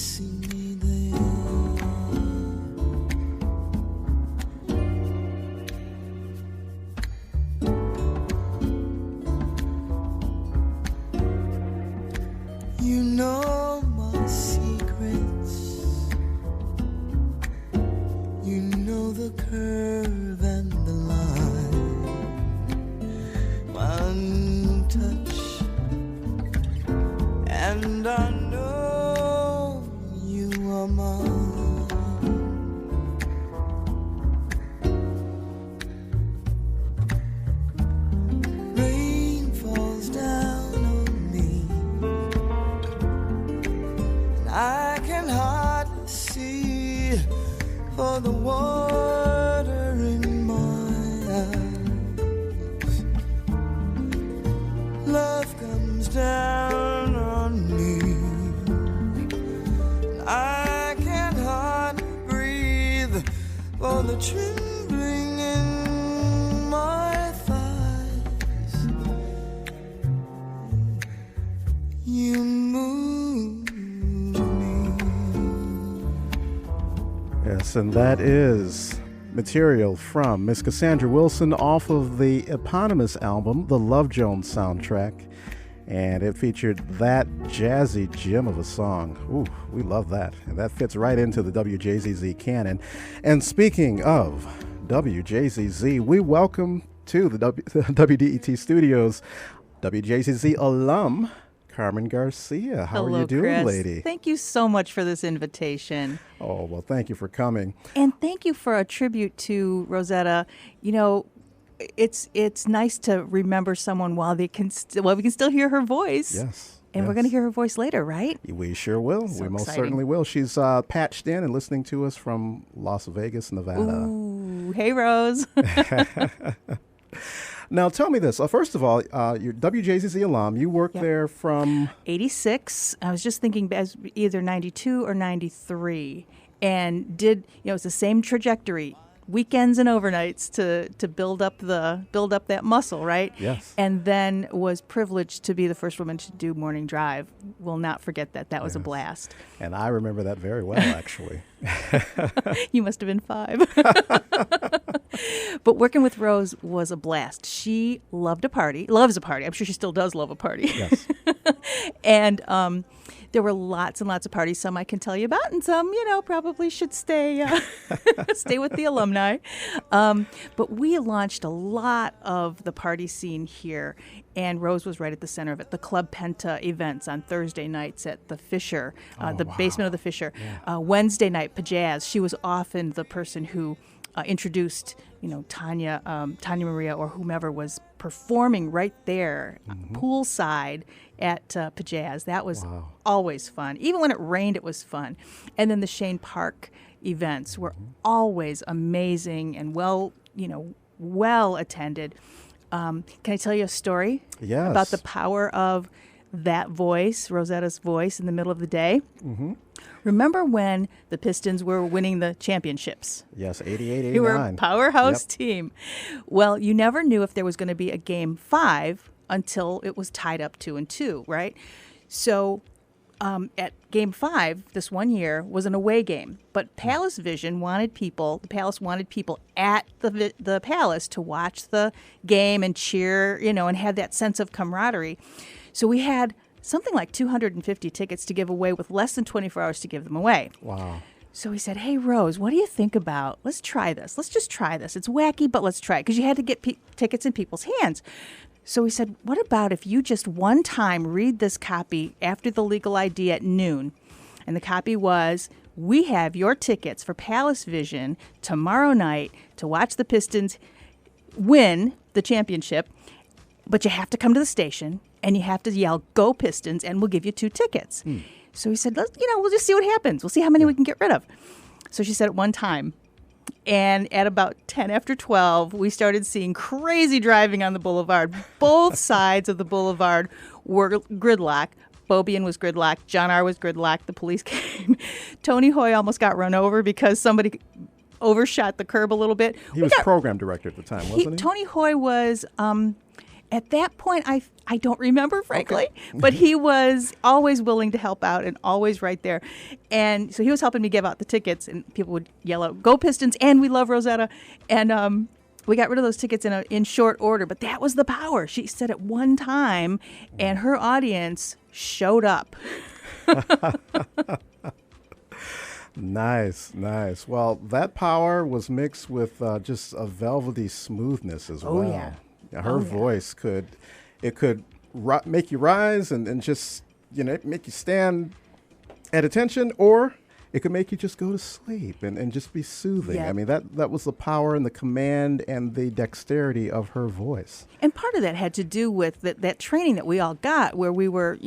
see me there. You know my secrets. You know the curve and the line. One touch, and I know you are mine. Rain falls down on me, and I can hardly see for the water in my eyes. Love comes down on me, and I can hardly breathe for the trembling in my thighs. You move me. Yes, and that is material from Miss Cassandra Wilson off of the eponymous album, the Love Jones soundtrack. And it featured that jazzy gem of a song. Ooh, we love that. And that fits right into the WJZZ canon. And speaking of WJZZ, we welcome to the WDET studios WJZZ alum, Carmen Garcia. How Hello, are you doing, Chris. lady? Thank you so much for this invitation. Oh, well, thank you for coming. And thank you for a tribute to Rosetta. You know, it's nice to remember someone while we can still hear her voice. Yes. And we're going to hear her voice later, right? We sure will. So we most exciting. certainly will. She's patched in and listening to us from Las Vegas, Nevada. Ooh, hey, Rose. Now, tell me this. First of all, you're WJZZ alum. You worked there from 86. I was just thinking as either 92 or 93. And it's the same trajectory. Weekends and overnights to build up that muscle, right? Yes. And then was privileged to be the first woman to do morning drive. Will not forget that. That was a blast. And I remember that very well, actually. You must have been 5. But working with Rose was a blast. She loves a party. I'm sure she still does love a party. Yes. And there were lots and lots of parties. Some I can tell you about, and some, probably should stay with the alumni. But we launched a lot of the party scene here, and Rose was right at the center of it. The Club Penta events on Thursday nights at the Fisher, basement of the Fisher. Yeah. Wednesday night, Pajazz. She was often the person who introduced, Tanya Maria or whomever was performing right there, poolside at Pajazz. That was always fun. Even when it rained, it was fun. And then the Shane Park events were always amazing and well attended. Can I tell you a story? Yes. About the power of that voice, Rosetta's voice, in the middle of the day? Mm-hmm. Remember when the Pistons were winning the championships? Yes, 88, 89. They were a powerhouse team. Well, you never knew if there was going to be a Game 5 until it was tied up 2-2, right? So at Game 5 this one year was an away game, but Palace Vision wanted people at the Palace to watch the game and cheer, and have that sense of camaraderie. So we had something like 250 tickets to give away with less than 24 hours to give them away. Wow. So he said, hey, Rose, what do you think about, let's try this. Let's just try this. It's wacky, but let's try it. Because you had to get tickets in people's hands. So he said, what about if you just one time read this copy after the legal ID at noon? And the copy was, we have your tickets for Palace Vision tomorrow night to watch the Pistons win the championship, but you have to come to the station and you have to yell, go Pistons, and we'll give you 2 tickets. So he said, we'll just see what happens. We'll see how many we can get rid of. So she said at one time. And at about 10 after 12, we started seeing crazy driving on the boulevard. Both sides of the boulevard were gridlocked. Bobian was gridlocked. John R. was gridlocked. The police came. Tony Hoy almost got run over because somebody overshot the curb a little bit. He was program director at the time, wasn't he? Tony Hoy was at that point, I don't remember, frankly, but he was always willing to help out and always right there. And so he was helping me give out the tickets, and people would yell out, "Go Pistons," and "We love Rosetta." And we got rid of those tickets in short order, but that was the power. She said at one time, and her audience showed up. Nice. Well, that power was mixed with just a velvety smoothness as well. Yeah. Her voice could make you rise and just, make you stand at attention, or it could make you just go to sleep and just be soothing. Yeah. I mean, that was the power and the command and the dexterity of her voice. And part of that had to do with that training that we all got, where we were,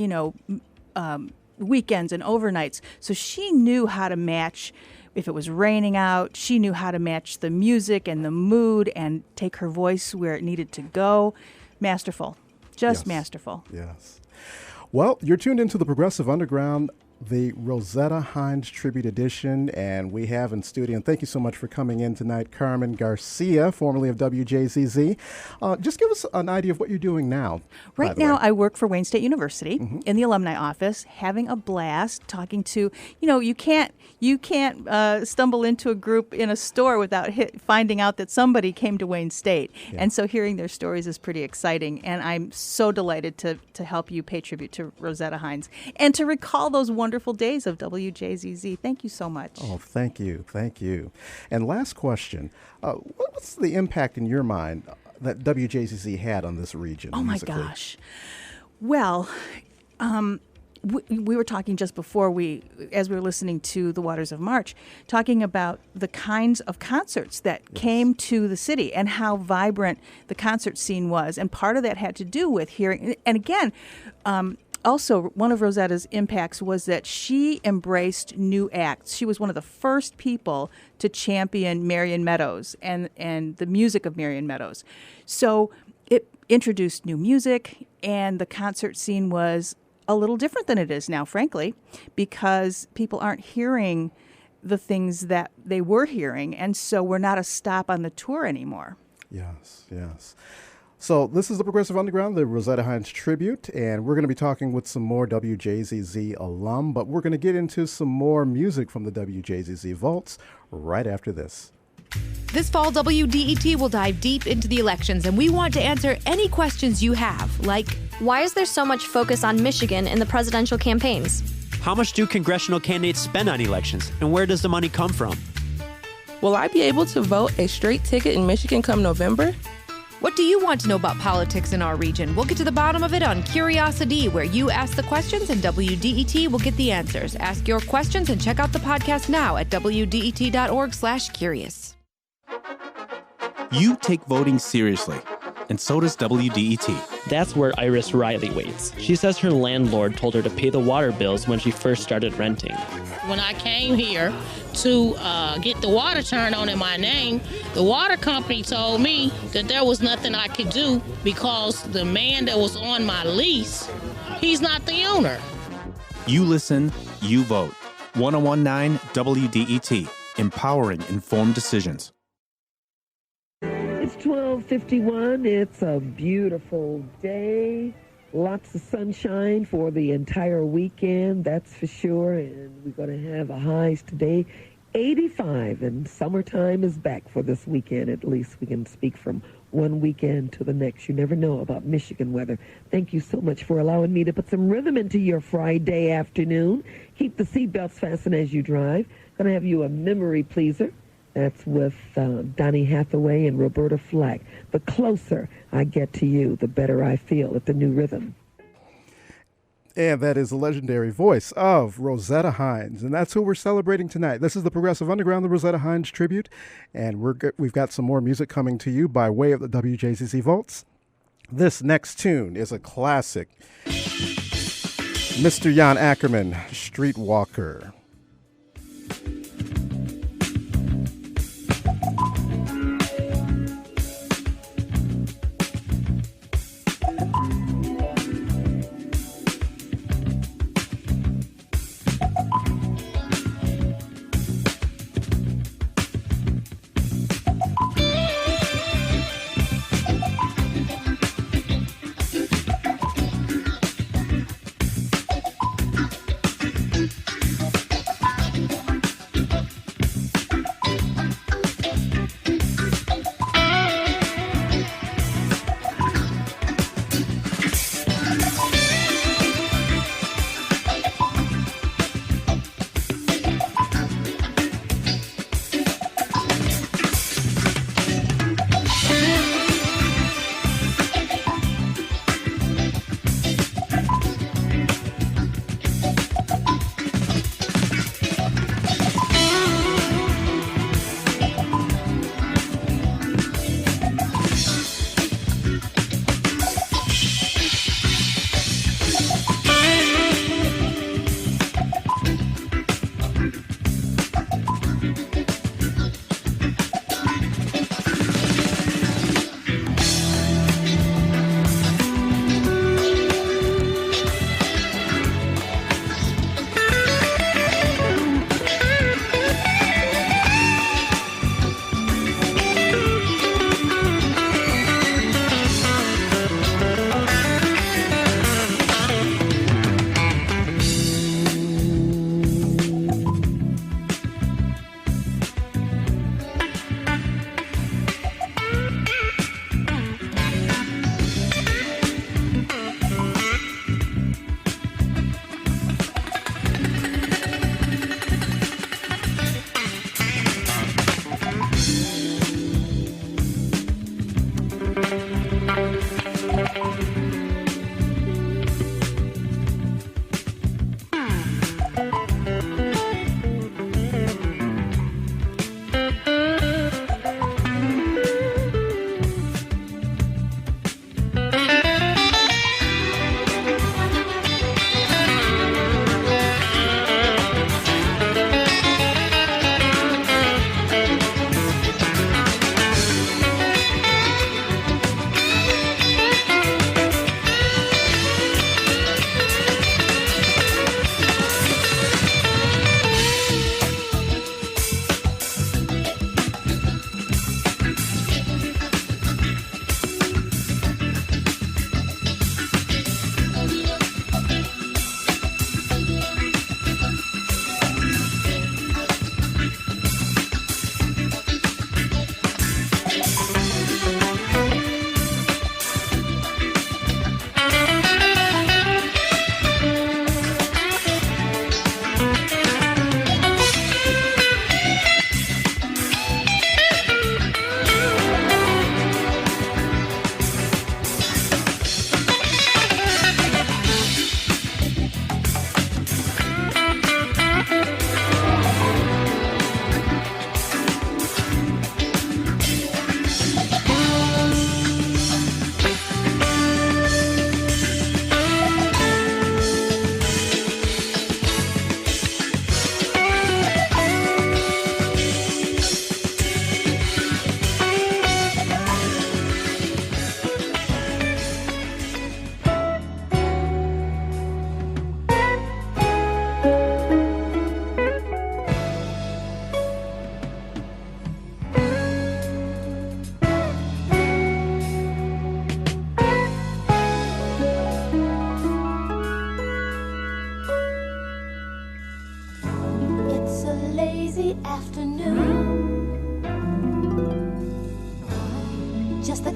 weekends and overnights. So she knew how to match, if it was raining out, she knew how to match the music and the mood and take her voice where it needed to go. Masterful. Just masterful. Yes. Well, you're tuned into the Progressive Underground, the Rosetta Hines Tribute Edition, and we have in studio, and thank you so much for coming in tonight, Carmen Garcia, formerly of WJZZ. Just give us an idea of what you're doing now. Right now, I work for Wayne State University in the alumni office, having a blast, talking to, you can't stumble into a group in a store without finding out that somebody came to Wayne State. Yeah. And so hearing their stories is pretty exciting, and I'm so delighted to help you pay tribute to Rosetta Hines and to recall those wonderful days of WJZZ. Thank you so much. Oh, thank you. And last question, what's the impact in your mind that WJZZ had on this region? Oh, my gosh. Well, we were talking just before as we were listening to The Waters of March, talking about the kinds of concerts that came to the city and how vibrant the concert scene was. And part of that had to do with hearing, and again, also, one of Rosetta's impacts was that she embraced new acts. She was one of the first people to champion Marion Meadows and the music of Marion Meadows. So it introduced new music, and the concert scene was a little different than it is now, frankly, because people aren't hearing the things that they were hearing, and so we're not a stop on the tour anymore. Yes. So this is the Progressive Underground, the Rosetta Hines Tribute, and we're going to be talking with some more WJZZ alum, but we're going to get into some more music from the WJZZ vaults right after this. This fall, WDET will dive deep into the elections, and we want to answer any questions you have, like, why is there so much focus on Michigan in the presidential campaigns? How much do congressional candidates spend on elections, and where does the money come from? Will I be able to vote a straight ticket in Michigan come November? What do you want to know about politics in our region? We'll get to the bottom of it on Curiosity, where you ask the questions and WDET will get the answers. Ask your questions and check out the podcast now at WDET.org/curious. You take voting seriously, and so does WDET. That's where Iris Riley waits. She says her landlord told her to pay the water bills when she first started renting. When I came here to get the water turned on in my name, the water company told me that there was nothing I could do because the man that was on my lease, he's not the owner. You listen, you vote. 1019 WDET, empowering informed decisions. It's 12:51. It's a beautiful day. Lots of sunshine for the entire weekend, that's for sure. And we're going to have a highs today, 85. And summertime is back for this weekend. At least we can speak from one weekend to the next. You never know about Michigan weather. Thank you so much for allowing me to put some rhythm into your Friday afternoon. Keep the seatbelts fastened as you drive. Going to have you a memory pleaser. That's with Donny Hathaway and Roberta Flack. The closer I get to you, the better I feel at the new rhythm. And that is the legendary voice of Rosetta Hines. And that's who we're celebrating tonight. This is the Progressive Underground, the Rosetta Hines Tribute. And we've got some more music coming to you by way of the WJZZ Vaults. This next tune is a classic. Mr. Jan Ackerman, Streetwalker.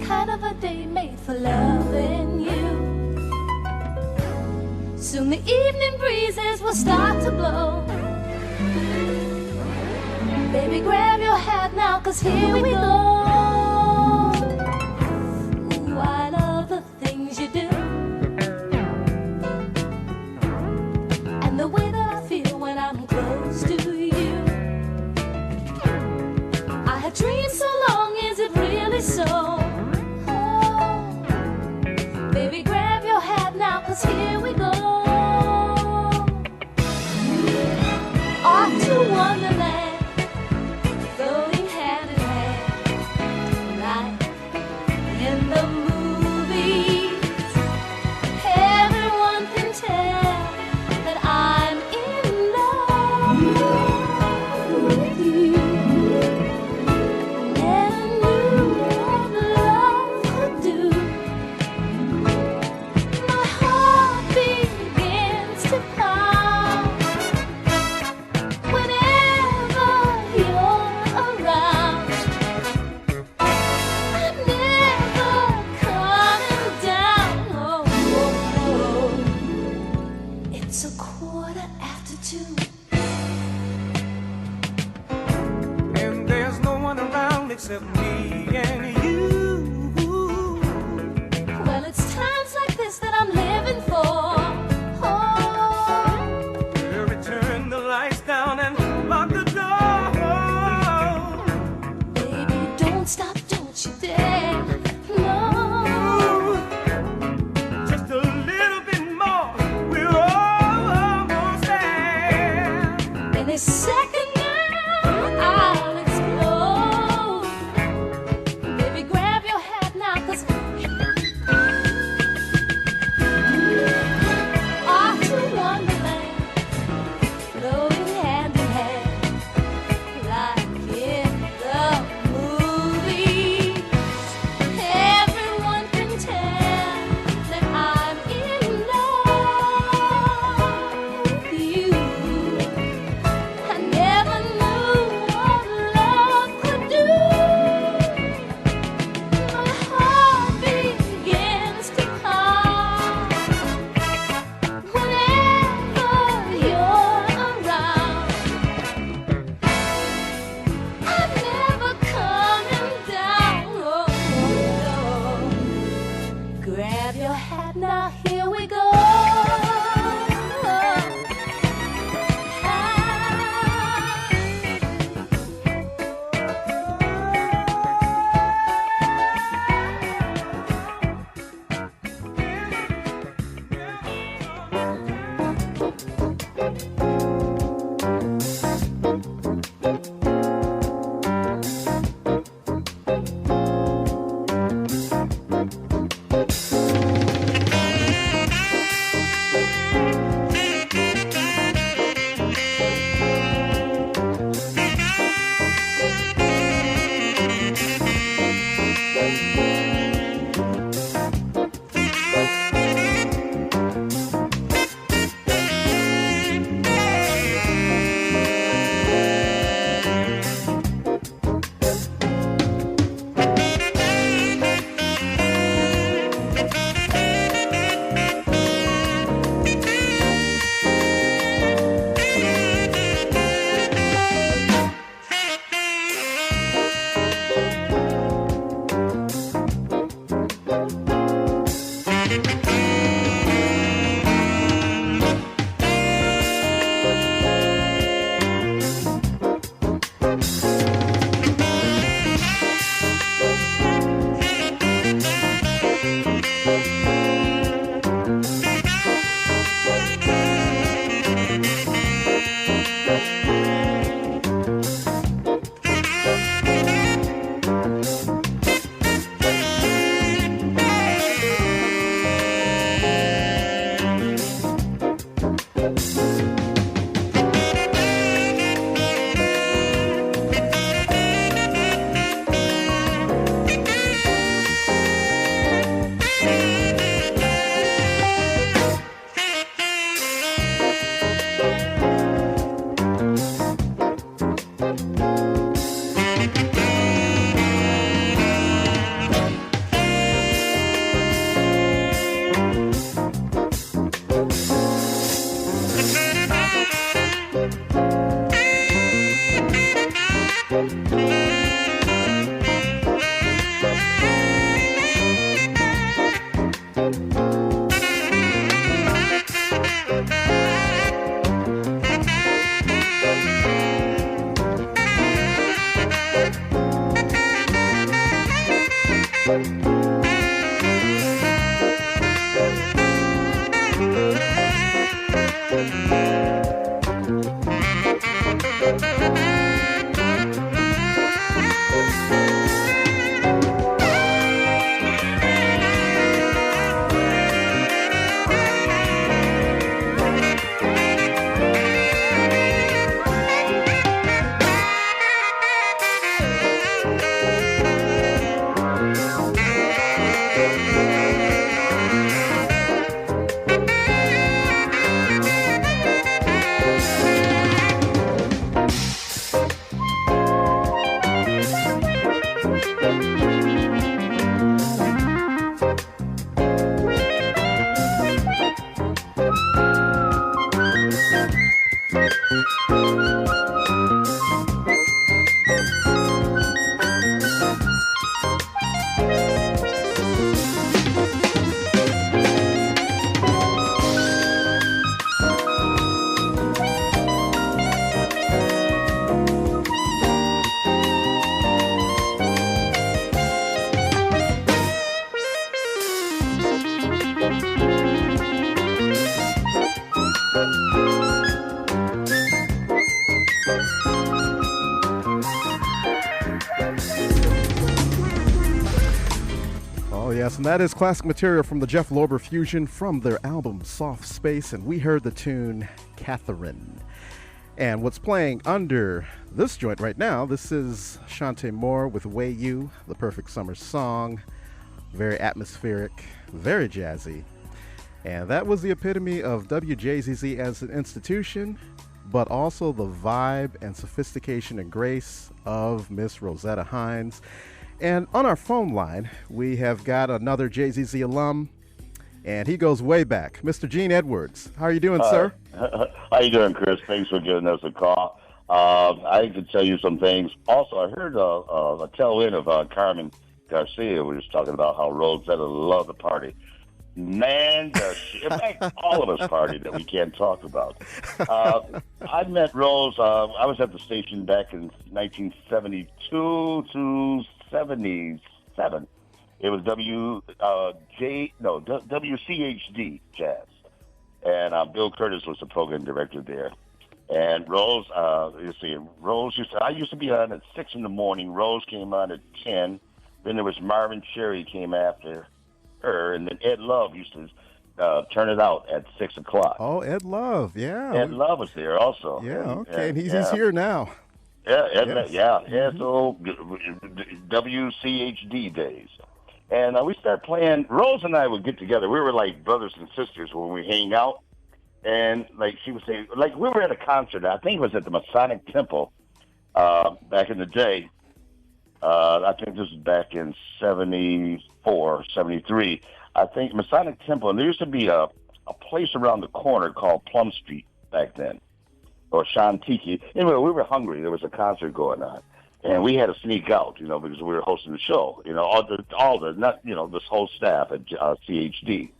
kind of a day made for loving you. Soon the evening breezes will start to blow. Baby, grab your hat now, 'cause here we go. Ooh, I love the things you do, and the way that I feel when I'm close to you. I have dreamed so long, is it really so? Oh, baby, grab your hat now, 'cause here we go. Off to Wonderland, floating hand in hand, like in the movies. Everyone can tell that I'm in love with you. Never knew what love could do. My heart begins to pound whenever you're around. I'm never coming down. Oh, oh, oh. It's 2:15. And there's no one around except me and you. Well, it's times like this that I'm living for. Oh, Turn the lights down and lock the door. baby, don't stop, don't you dare. No. Just a little bit more, we're almost there. And they second now, I'll explode. Baby, grab your hat now, 'cause off to Wonderland, floating hand in hand, like in the movies. Everyone can tell that I'm in love with you. I never knew what love could do. My heart begins to pump whenever you're around. I'm never coming down. Oh, no. Grab your hat now, here we go. Yes, and that is classic material from the Jeff Lorber Fusion from their album Soft Space, and we heard the tune Catherine. And what's playing under this joint right now, this is Shantae Moore with Way You, the perfect summer song. Very atmospheric, very jazzy. And that was the epitome of WJZZ as an institution, but also the vibe and sophistication and grace of Miss Rosetta Hines. And on our phone line, we have got another JZZ alum, and he goes way back. Mr. Gene Edwards. How are you doing, sir? How you doing, Chris? Thanks for giving us a call. I can tell you some things. Also, I heard a tail end of Carmen Garcia. We were just talking about how Rosetta loved the party. Man, does she. In fact, all of us partied that we can't talk about. I met Rose. I was at the station back in 1972 to 77. It was WCHD Jazz, and Bill Curtis was the program director there. And Rose, I used to be on at 6 in the morning. Rose came on at 10. Then there was Marvin Cherry came after her, and then Ed Love used to turn it out at 6 o'clock. Oh, Ed Love, yeah. Ed Love was there also. Yeah, okay, and he's here now. Yeah. So WCHD days, and we started playing. Rose and I would get together. We were like brothers and sisters when we hang out, and like she would say, like we were at a concert. I think it was at the Masonic Temple back in the day. I think this was back in 74, 73. I think Masonic Temple, and there used to be a place around the corner called Plum Street back then, or Shantiki. Anyway, we were hungry. There was a concert going on, and we had to sneak out, because we were hosting the show. This whole staff at CHD,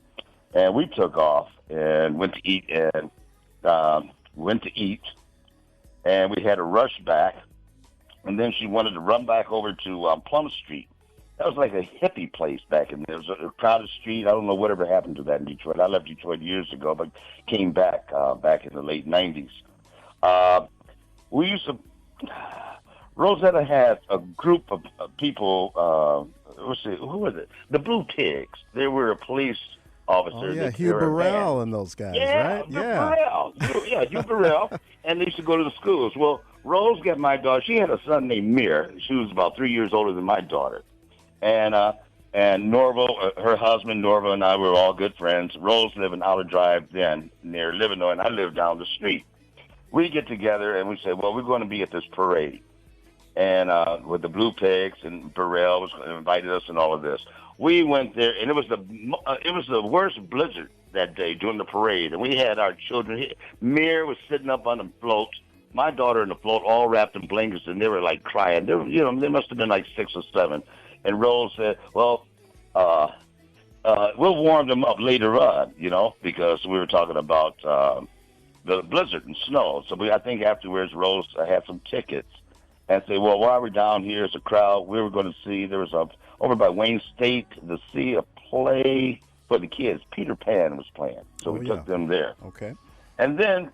and we took off and went to eat, and we had to rush back. And then she wanted to run back over to Plum Street. That was like a hippie place back in there. It was a crowded street. I don't know whatever happened to that in Detroit. I left Detroit years ago, but came back in the late 90s. Rosetta had a group of people, who was it? The Blue Pigs. They were a police officer. Oh, yeah, Hugh Burrell and those guys, right? Burrell. Hugh Burrell. And they used to go to the schools. Well, Rose got my daughter. She had a son named Mir. She was about 3 years older than my daughter. And Norval, her husband, Norval, and I were all good friends. Rose lived in Outer Drive then, near Livernois, and I lived down the street. We get together, and we say, well, we're going to be at this parade. And with the Blue Pigs, and Burrell was invited us and all of this. We went there, and it was the worst blizzard that day during the parade. And we had our children. Mir was sitting up on the float. My daughter in the float, all wrapped in blankets, and they were like crying. They must have been like 6 or 7. And Rose said, "Well, we'll warm them up later on, because we were talking about the blizzard and snow." So I think afterwards, Rose had some tickets, and said, "Well, while we're down here as a crowd, we were going to see there was over by Wayne State to see a play for the kids. Peter Pan was playing, so we took them there. Okay, and then."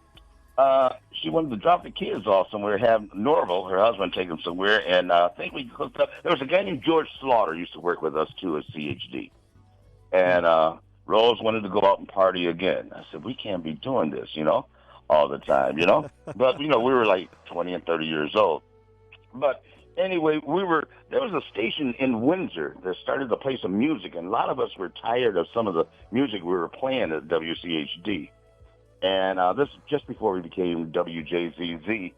She wanted to drop the kids off somewhere, have Norval, her husband, take them somewhere, and I think we hooked up. There was a guy named George Slaughter used to work with us, too, at CHD. And Rose wanted to go out and party again. I said, we can't be doing this, all the time, But, we were like 20 and 30 years old. But anyway, there was a station in Windsor that started to play some music, and a lot of us were tired of some of the music we were playing at WCHD. And this just before we became WJZZ.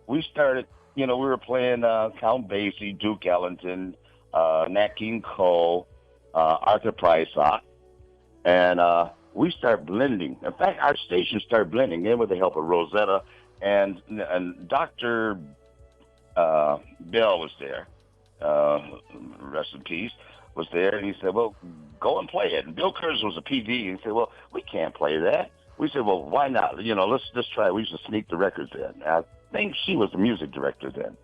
We started, we were playing Count Basie, Duke Ellington, Nat King Cole, Arthur Prysock, and we started blending. In fact, our station started blending in with the help of Rosetta, and Dr. Bell was there, rest in peace, was there, and he said, well, go and play it. And Bill Curtis was a PD, and he said, well, we can't play that. We said, well, why not? Let's try it. We used to sneak the records in. I think she was the music director then.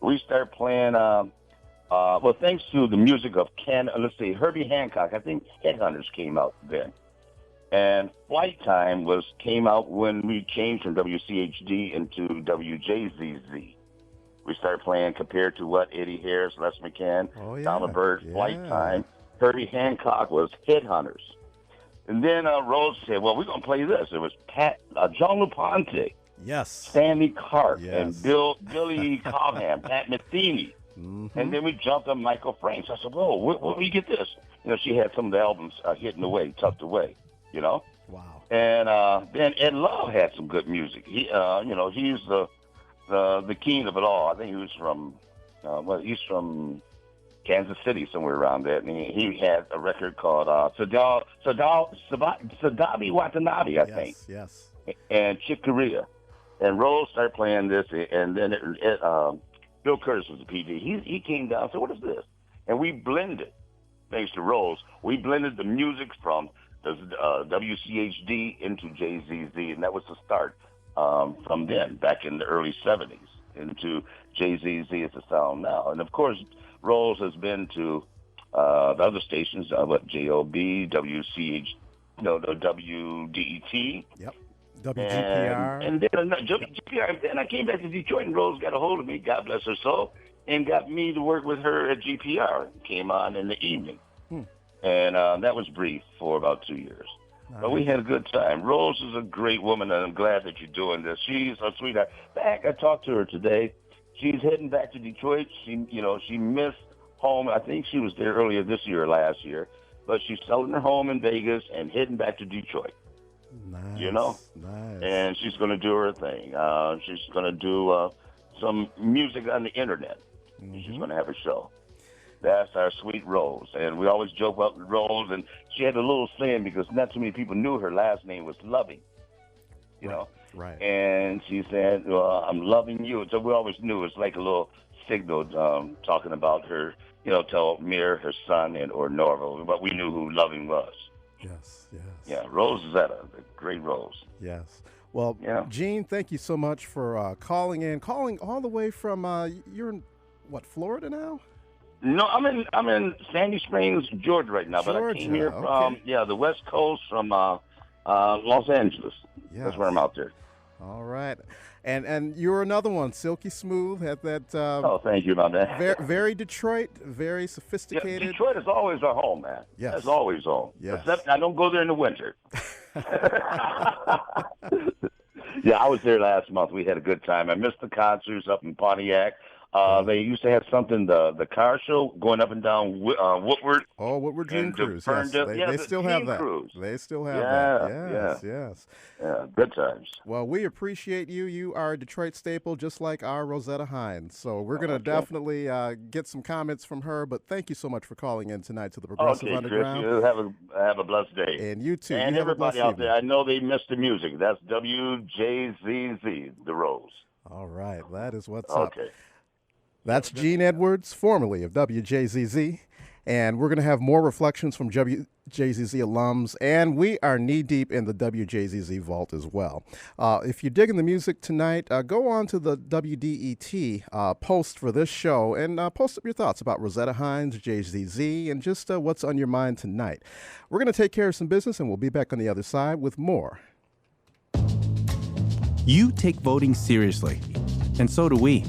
We started playing, thanks to the music of Herbie Hancock. I think Headhunters came out then. And Flight Time came out when we changed from WCHD into WJZZ. We started playing Compared to What, Eddie Harris, Les McCann, Donald Byrd, Flight Time. Herbie Hancock was Headhunters. And then Rose said, well, we're going to play this. It was John LaPonte. Yes. Stanley Clark Yes. and Billy Cobham, Pat Metheny. Mm-hmm. And then we jumped on Michael Franks. I said, whoa, where do you get this? She had some of the albums hidden away, tucked away, Wow. And then Ed Love had some good music. He's the king of it all. I think he was from, he's from Kansas City, somewhere around there. And he had a record called Sadabi Watanabe, I think. Yes. And Chick Corea. And Rose started playing this, and then Bill Curtis was the PD. He came down and said, what is this? And we blended, thanks to Rose, we blended the music from the WCHD into JZZ, and that was the start from then, back in the early 70s, into JZZ as the sound now. And, of course, Rose has been to the other stations, JOB, WCH, the WDET. Yep. WGPR. And then GPR. And then I came back to Detroit, and Rose got a hold of me, God bless her soul, and got me to work with her at GPR. Came on in the evening. And that was brief for about 2 years. But we had a good time. Rose is a great woman, and I'm glad that you're doing this. She's a sweetheart. I talked to her today. She's heading back to Detroit. She missed home. I think she was there earlier this year or last year. But she's selling her home in Vegas and heading back to Detroit. Nice. Nice. And she's going to do her thing. She's going to do some music on the internet. Mm-hmm. She's going to have a show. That's our sweet Rose. And we always joke about Rose, and she had a little saying because not too many people knew her last name was Loving, Right. And she said, I'm loving you. So we always knew it was like a little signal talking about her, to Mir, her son, or Norval, but we knew who Loving was. Yes. Yeah, Rosetta, the great Rose. Yes. Well, Gene, thank you so much for calling all the way from, you're in, Florida now? No, I'm in Sandy Springs, Georgia right now, but I came here from the West Coast, from Los Angeles. Yes. That's where I'm out there. All right, and you're another one, silky smooth. Had that. Thank you, my man. Very Detroit, very sophisticated. Yeah, Detroit is always our home, man. Yes, it's always home. Yes. Except I don't go there in the winter. Yeah, I was there last month. We had a good time. I missed the concerts up in Pontiac. They used to have something, the car show going up and down Woodward. Oh, Woodward Dream Cruise. Yes. They still have that. They still have that. Yes. Yeah, good times. Well, we appreciate you. You are a Detroit staple, just like our Rosetta Hines. So we're going to definitely get some comments from her. But thank you so much for calling in tonight to the Progressive Underground. Chris, you have a blessed day. And you too. And everybody out there, I know they missed the music. That's WJZZ, The Rose. All right, that is what's up. Okay. That's Gene Edwards, formerly of WJZZ, and we're going to have more reflections from WJZZ alums, and we are knee-deep in the WJZZ vault as well. If you're digging the music tonight, go on to the WDET post for this show and post up your thoughts about Rosetta Hines, JZZ, and just what's on your mind tonight. We're going to take care of some business, and we'll be back on the other side with more. You take voting seriously, and so do we.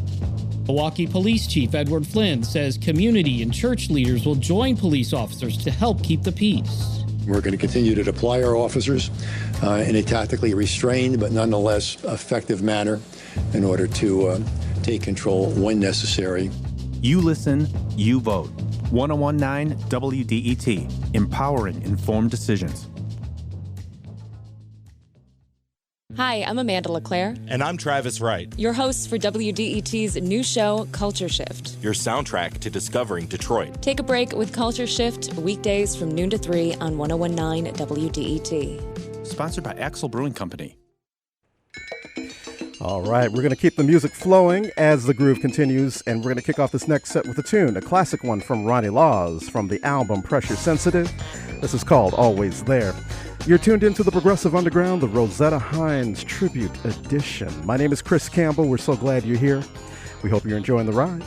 Milwaukee Police Chief Edward Flynn says community and church leaders will join police officers to help keep the peace. We're going to continue to deploy our officers in a tactically restrained but nonetheless effective manner in order to take control when necessary. You listen, you vote. 1019 WDET, empowering informed decisions. Hi, I'm Amanda LeClaire. And I'm Travis Wright. Your hosts for WDET's new show, Culture Shift. Your soundtrack to discovering Detroit. Take a break with Culture Shift, weekdays from noon to 3 on 1019 WDET. Sponsored by Axel Brewing Company. All right, we're going to keep the music flowing as the groove continues, and we're going to kick off this next set with a tune, a classic one from Ronnie Laws from the album Pressure Sensitive. This is called Always There. You're tuned into the Progressive Underground, the Rosetta Hines Tribute Edition. My name is Chris Campbell. We're so glad you're here. We hope you're enjoying the ride.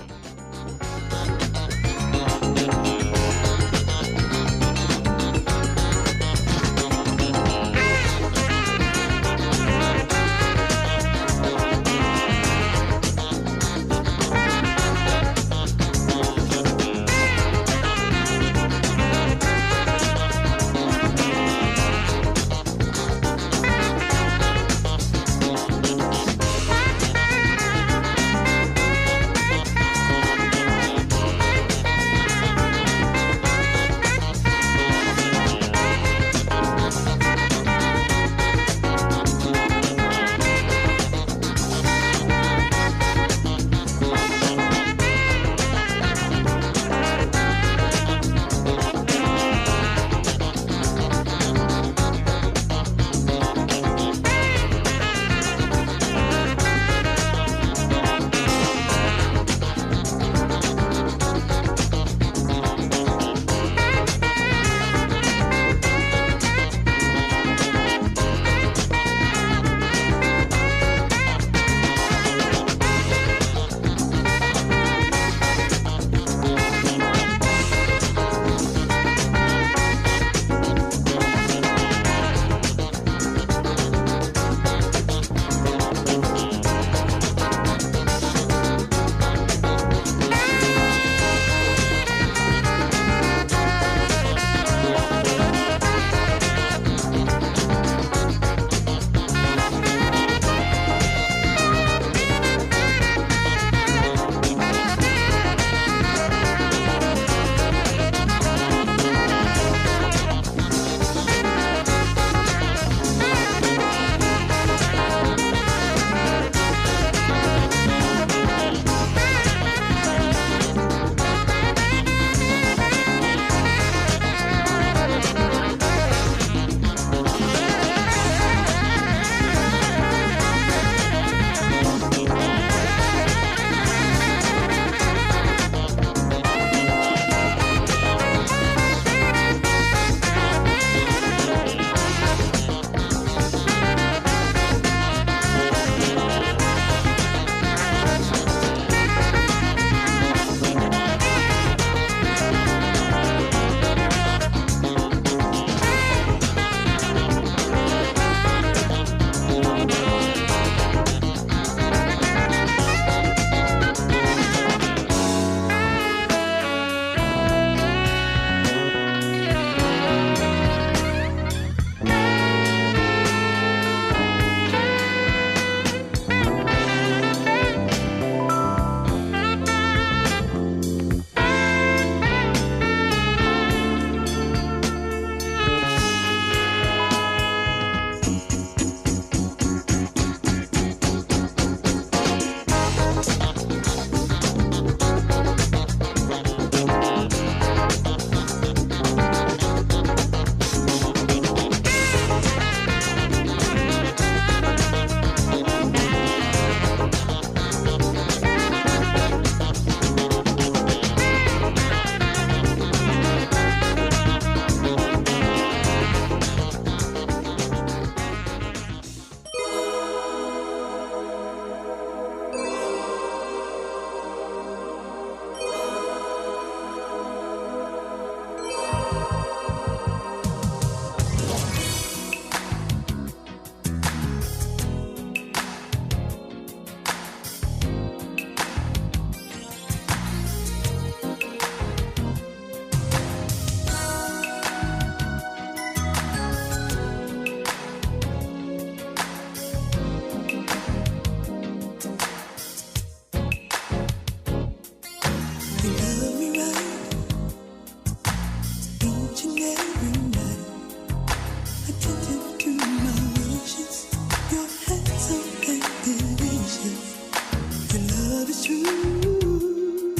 is true,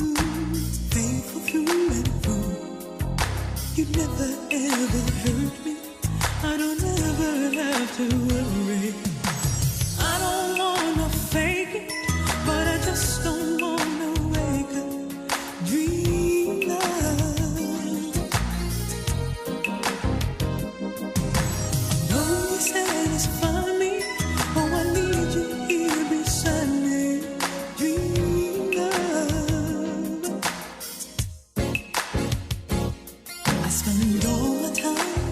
faithful through and through. You never ever hurt me. I don't ever have to worry. I don't wanna fake it, but I just don't wanna wake up dream love. No, you satisfy me. Oh, I need you here beside me. Dream love. I spend all my time.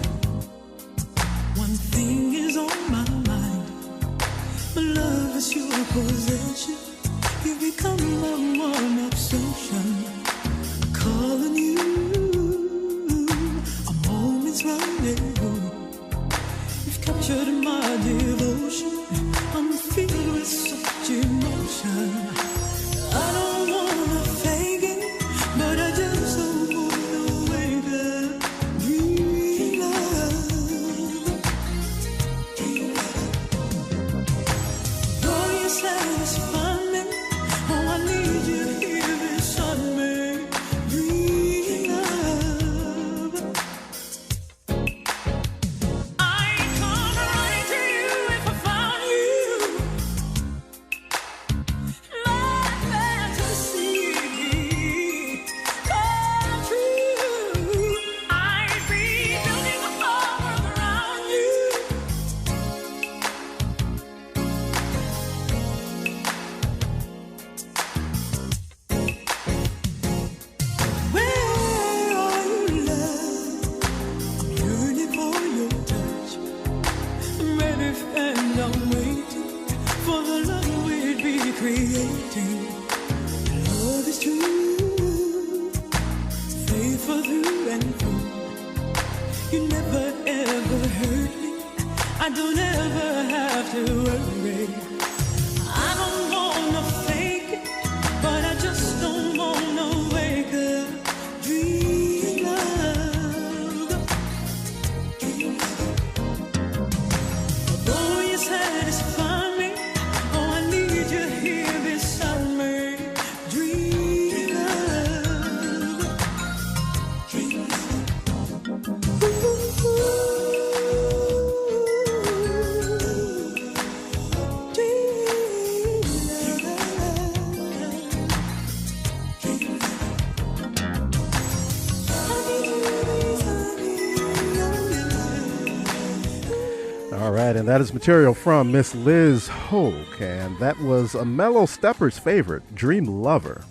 One thing is on my mind. My love is your possession. You become my one obsession. Calling you a moment's rendezvous. You've captured my devotion. I'm filled with such emotion. I don't wanna fake it, but I just don't wanna wake up. Dream love. Though you satisfy me, oh, I need you here beside me. Dream love. I'd come right to you if I found you. My fantasy come true. I'd be building a world around you. Where are you, love? I'm yearning for your touch. I'm ready and I'm waiting for the love we'd be creating. Love is true, faithful through and through. You never ever hurt me. I don't ever have to worry. I don't wanna fake it, but I just don't wanna wake up. Dream love. Although you satisfy me, oh, I need you here beside me. Dream love. Dream love. All right, and that is material from Miss Liz Hogue, and that was a Mellow Stepper's favorite, Dream Lover.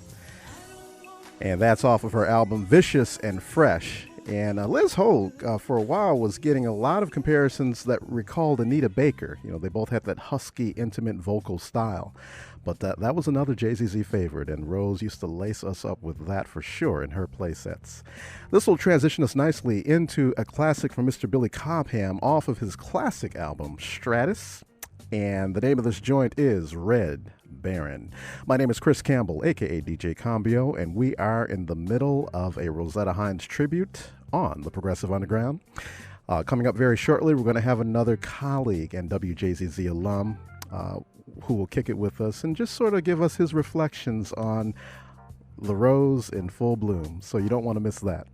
And that's off of her album Vicious and Fresh. And Liz Hogue, for a while, was getting a lot of comparisons that recalled Anita Baker. You know, they both had that husky, intimate vocal style. But that was another Jay-Z favorite, and Rose used to lace us up with that for sure in her play sets. This will transition us nicely into a classic from Mr. Billy Cobham off of his classic album, Stratus. And the name of this joint is Red Baron. My name is Chris Campbell, a.k.a. DJ Combio, and we are in the middle of a Rosetta Hines tribute on the Progressive Underground. Coming up very shortly, we're going to have another colleague and WJZZ alum who will kick it with us and just sort of give us his reflections on the rose in full bloom. So you don't want to miss that.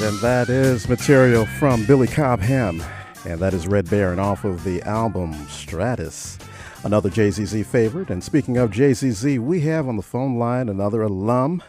and that is material from Billy Cobham, and that is Red Baron off of the album Stratus, another JZZ favorite. And speaking of JZZ, we have on the phone line another alum,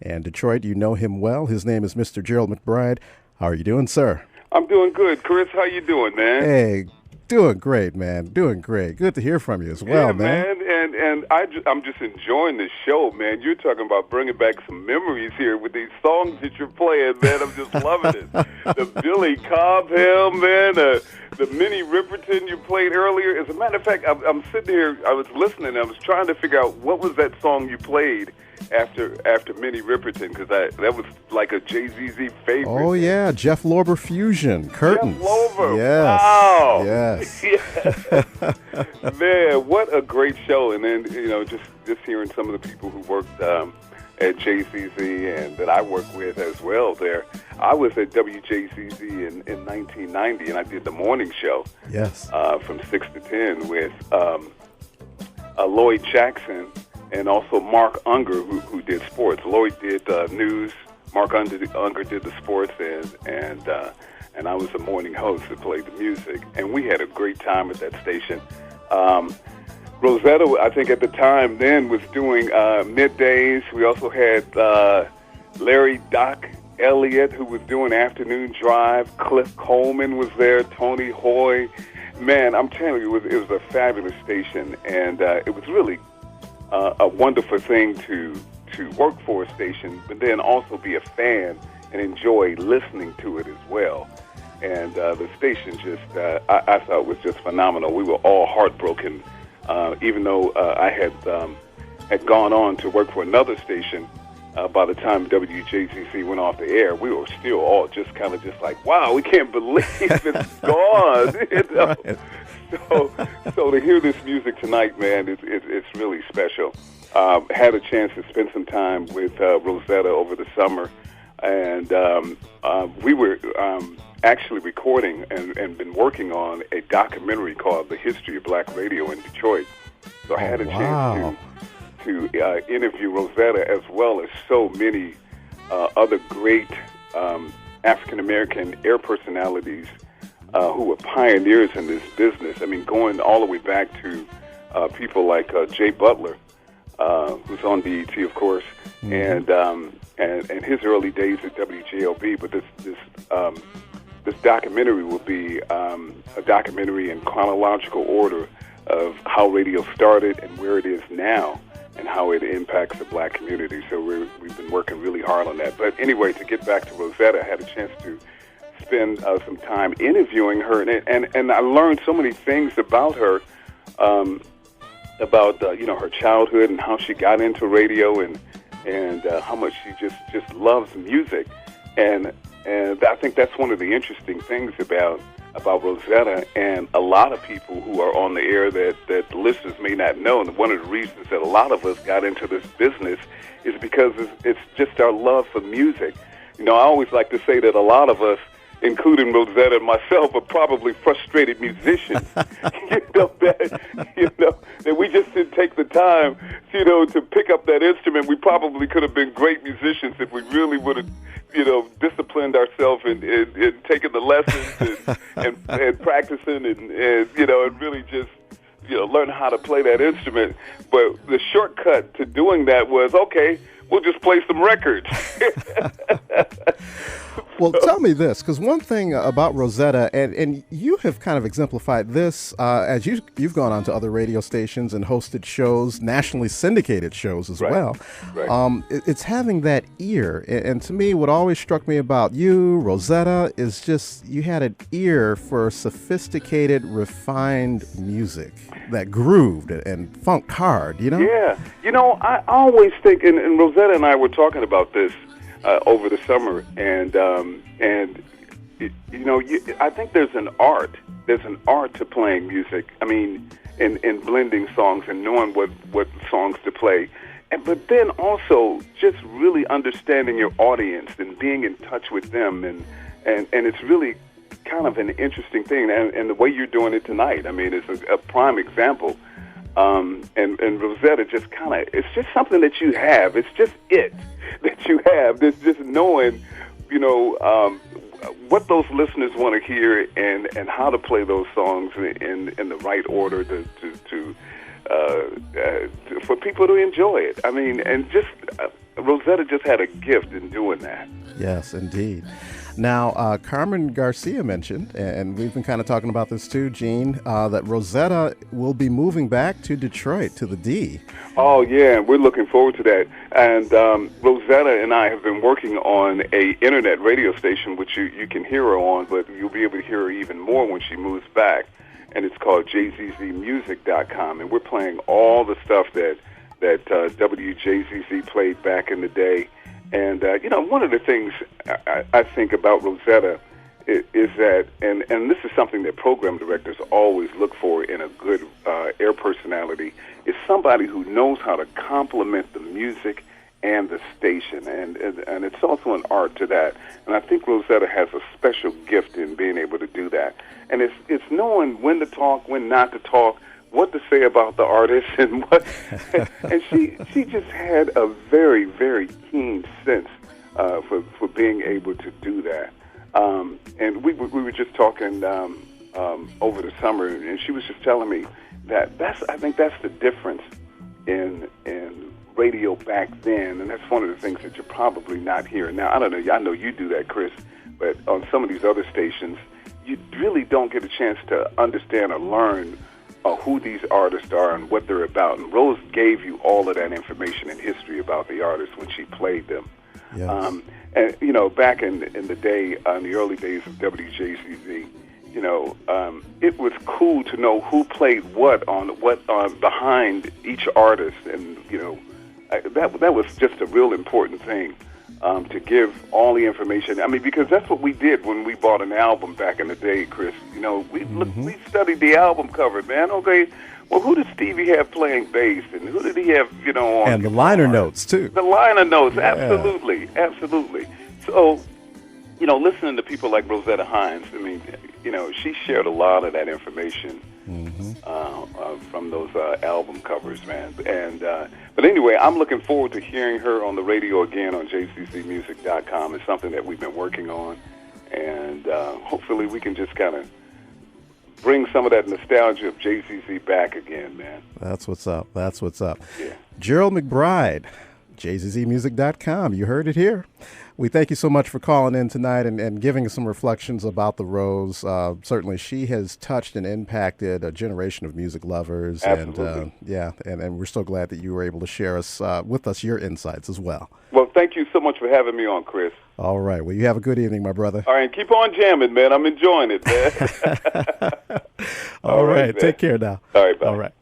and Detroit, you know him well. His name is Mr. Gerald McBride. How are you doing, sir? I'm doing good. Chris, how you doing, man? Hey, doing great, man. Doing great. Good to hear from you as well, yeah, man. And I'm just enjoying the show, man. You're talking about bringing back some memories here with these songs that you're playing, man. I'm just loving it. The Billy Cobham, man. The Minnie Riperton you played earlier. As a matter of fact, I'm sitting here. I was listening. I was trying to figure out what was that song you played after Minnie Riperton, because that was like a JZZ favorite. Oh, yeah, Jeff Lorber Fusion, Curtains. Jeff Lorber, yes. wow. Yes. Yes. Man, what a great show. And then, just hearing some of the people who worked at JCZ and that I work with as well there. I was at WJCZ in 1990, and I did the morning show. Yes. From 6 to 10 with Lloyd Jackson, and also Mark Unger, who did sports. Lloyd did news. Mark Unger did the sports, and I was the morning host that played the music. And we had a great time at that station. Rosetta, I think at the time then, was doing middays. We also had Larry Doc Elliott, who was doing afternoon drive. Cliff Coleman was there. Tony Hoy. Man, I'm telling you, it was a fabulous station, and it was really a wonderful thing to work for a station, but then also be a fan and enjoy listening to it as well. And the station just, I thought was just phenomenal. We were all heartbroken, even though I had gone on to work for another station. By the time WJCC went off the air, we were still all just kind of just like, wow, we can't believe it's gone. Right. So to hear this music tonight, man, it's really special. Had a chance to spend some time with Rosetta over the summer, and we were actually recording and been working on a documentary called The History of Black Radio in Detroit. So I had a chance to interview Rosetta, as well as so many other great African-American air personalities who were pioneers in this business. I mean, going all the way back to people like Jay Butler, who's on BET, of course, and his early days at WJLB. But this documentary will be a documentary in chronological order of how radio started and where it is now, and how it impacts the black community. So we've been working really hard on that. But anyway, to get back to Rosetta, I had a chance to spend some time interviewing her, and I learned so many things about her, about her childhood and how she got into radio, and how much she just loves music, and I think that's one of the interesting things about Rosetta, and a lot of people who are on the air that the listeners may not know. And one of the reasons that a lot of us got into this business is because it's just our love for music. I always like to say that a lot of us, including Rosetta and myself, are probably frustrated musicians. That we just didn't take the time, to pick up that instrument. We probably could have been great musicians if we really would have, disciplined ourselves and taken the lessons and practicing and really just, learn how to play that instrument. But the shortcut to doing that was, okay, we'll just play some records. Well, tell me this, because one thing about Rosetta, and you have kind of exemplified this as you've gone on to other radio stations and hosted shows, nationally syndicated shows as well. Right. It's having that ear. And to me, what always struck me about you, Rosetta, is just you had an ear for sophisticated, refined music that grooved and funked hard, Yeah. I always think, and Rosetta and I were talking about this over the summer, and I think there's an art to playing music. I mean, in blending songs and knowing what songs to play, but then also just really understanding your audience and being in touch with them, and it's really kind of an interesting thing. And the way you're doing it tonight, I mean, it's a prime example. And Rosetta just kind of, it's just something that you have. It's just that you have. It's just knowing, what those listeners want to hear and how to play those songs in the right order for people to enjoy it. I mean, and just Rosetta just had a gift in doing that. Yes, indeed. Now, Carmen Garcia mentioned, and we've been kind of talking about this too, Gene, that Rosetta will be moving back to Detroit, to the D. Oh, yeah, we're looking forward to that. And Rosetta and I have been working on a internet radio station, which you can hear her on, but you'll be able to hear her even more when she moves back. And it's called jzzmusic.com. And we're playing all the stuff that WJZZ played back in the day. And, one of the things I think about Rosetta is that, and this is something that program directors always look for in a good air personality, is somebody who knows how to complement the music and the station. And it's also an art to that. And I think Rosetta has a special gift in being able to do that. And it's knowing when to talk, when not to talk, what to say about the artist, and what. And she just had a very, very keen sense for being able to do that. And we were just talking over the summer, and she was just telling me that I think that's the difference in radio back then, and that's one of the things that you're probably not hearing now. I don't know. I know you do that, Chris, but on some of these other stations, you really don't get a chance to understand or learn who these artists are and what they're about. And Rose gave you all of that information and history about the artists when she played them. Yes. And, back in the day, in the early days of WJCZ, it was cool to know who played what behind each artist. And, that was just a real important thing. To give all the information. I mean, because that's what we did when we bought an album back in the day, Chris. We studied the album cover, man. Okay, well, who did Stevie have playing bass, and who did he have, on and the liner notes too. The liner notes, Yeah. absolutely. So, listening to people like Rosetta Hines, I mean, she shared a lot of that information from those album covers, man. And but anyway, I'm looking forward to hearing her on the radio again on jccmusic.com. It's something that we've been working on, and hopefully we can just kind of bring some of that nostalgia of JCC back again, man. That's what's up. Yeah. Gerald McBride, jzzmusic.com. You heard it here. We thank you so much for calling in tonight and giving us some reflections about the Rose. Certainly, she has touched and impacted a generation of music lovers. Absolutely. And we're so glad that you were able to share with us your insights as well. Well, thank you so much for having me on, Chris. All right. Well, you have a good evening, my brother. All right. Keep on jamming, man. I'm enjoying it, man. All right. man. Take care now. All right. Bye. All right.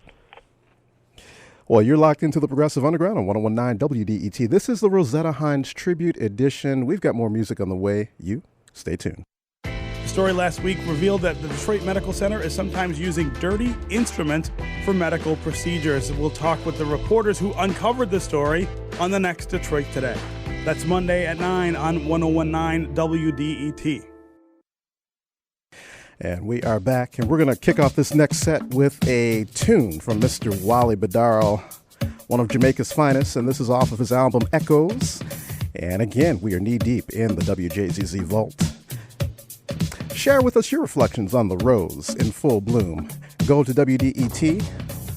Well, you're locked into the Progressive Underground on 101.9 WDET. This is the Rosetta Hines Tribute Edition. We've got more music on the way. You stay tuned. The story last week revealed that the Detroit Medical Center is sometimes using dirty instruments for medical procedures. We'll talk with the reporters who uncovered the story on the next Detroit Today. That's Monday at 9 on 101.9 WDET. And we are back, and we're going to kick off this next set with a tune from Mr. Wally Badaro, one of Jamaica's finest, and this is off of his album Echoes. And again, we are knee-deep in the WJZZ vault. Share with us your reflections on the Rose in full bloom. Go to WDET,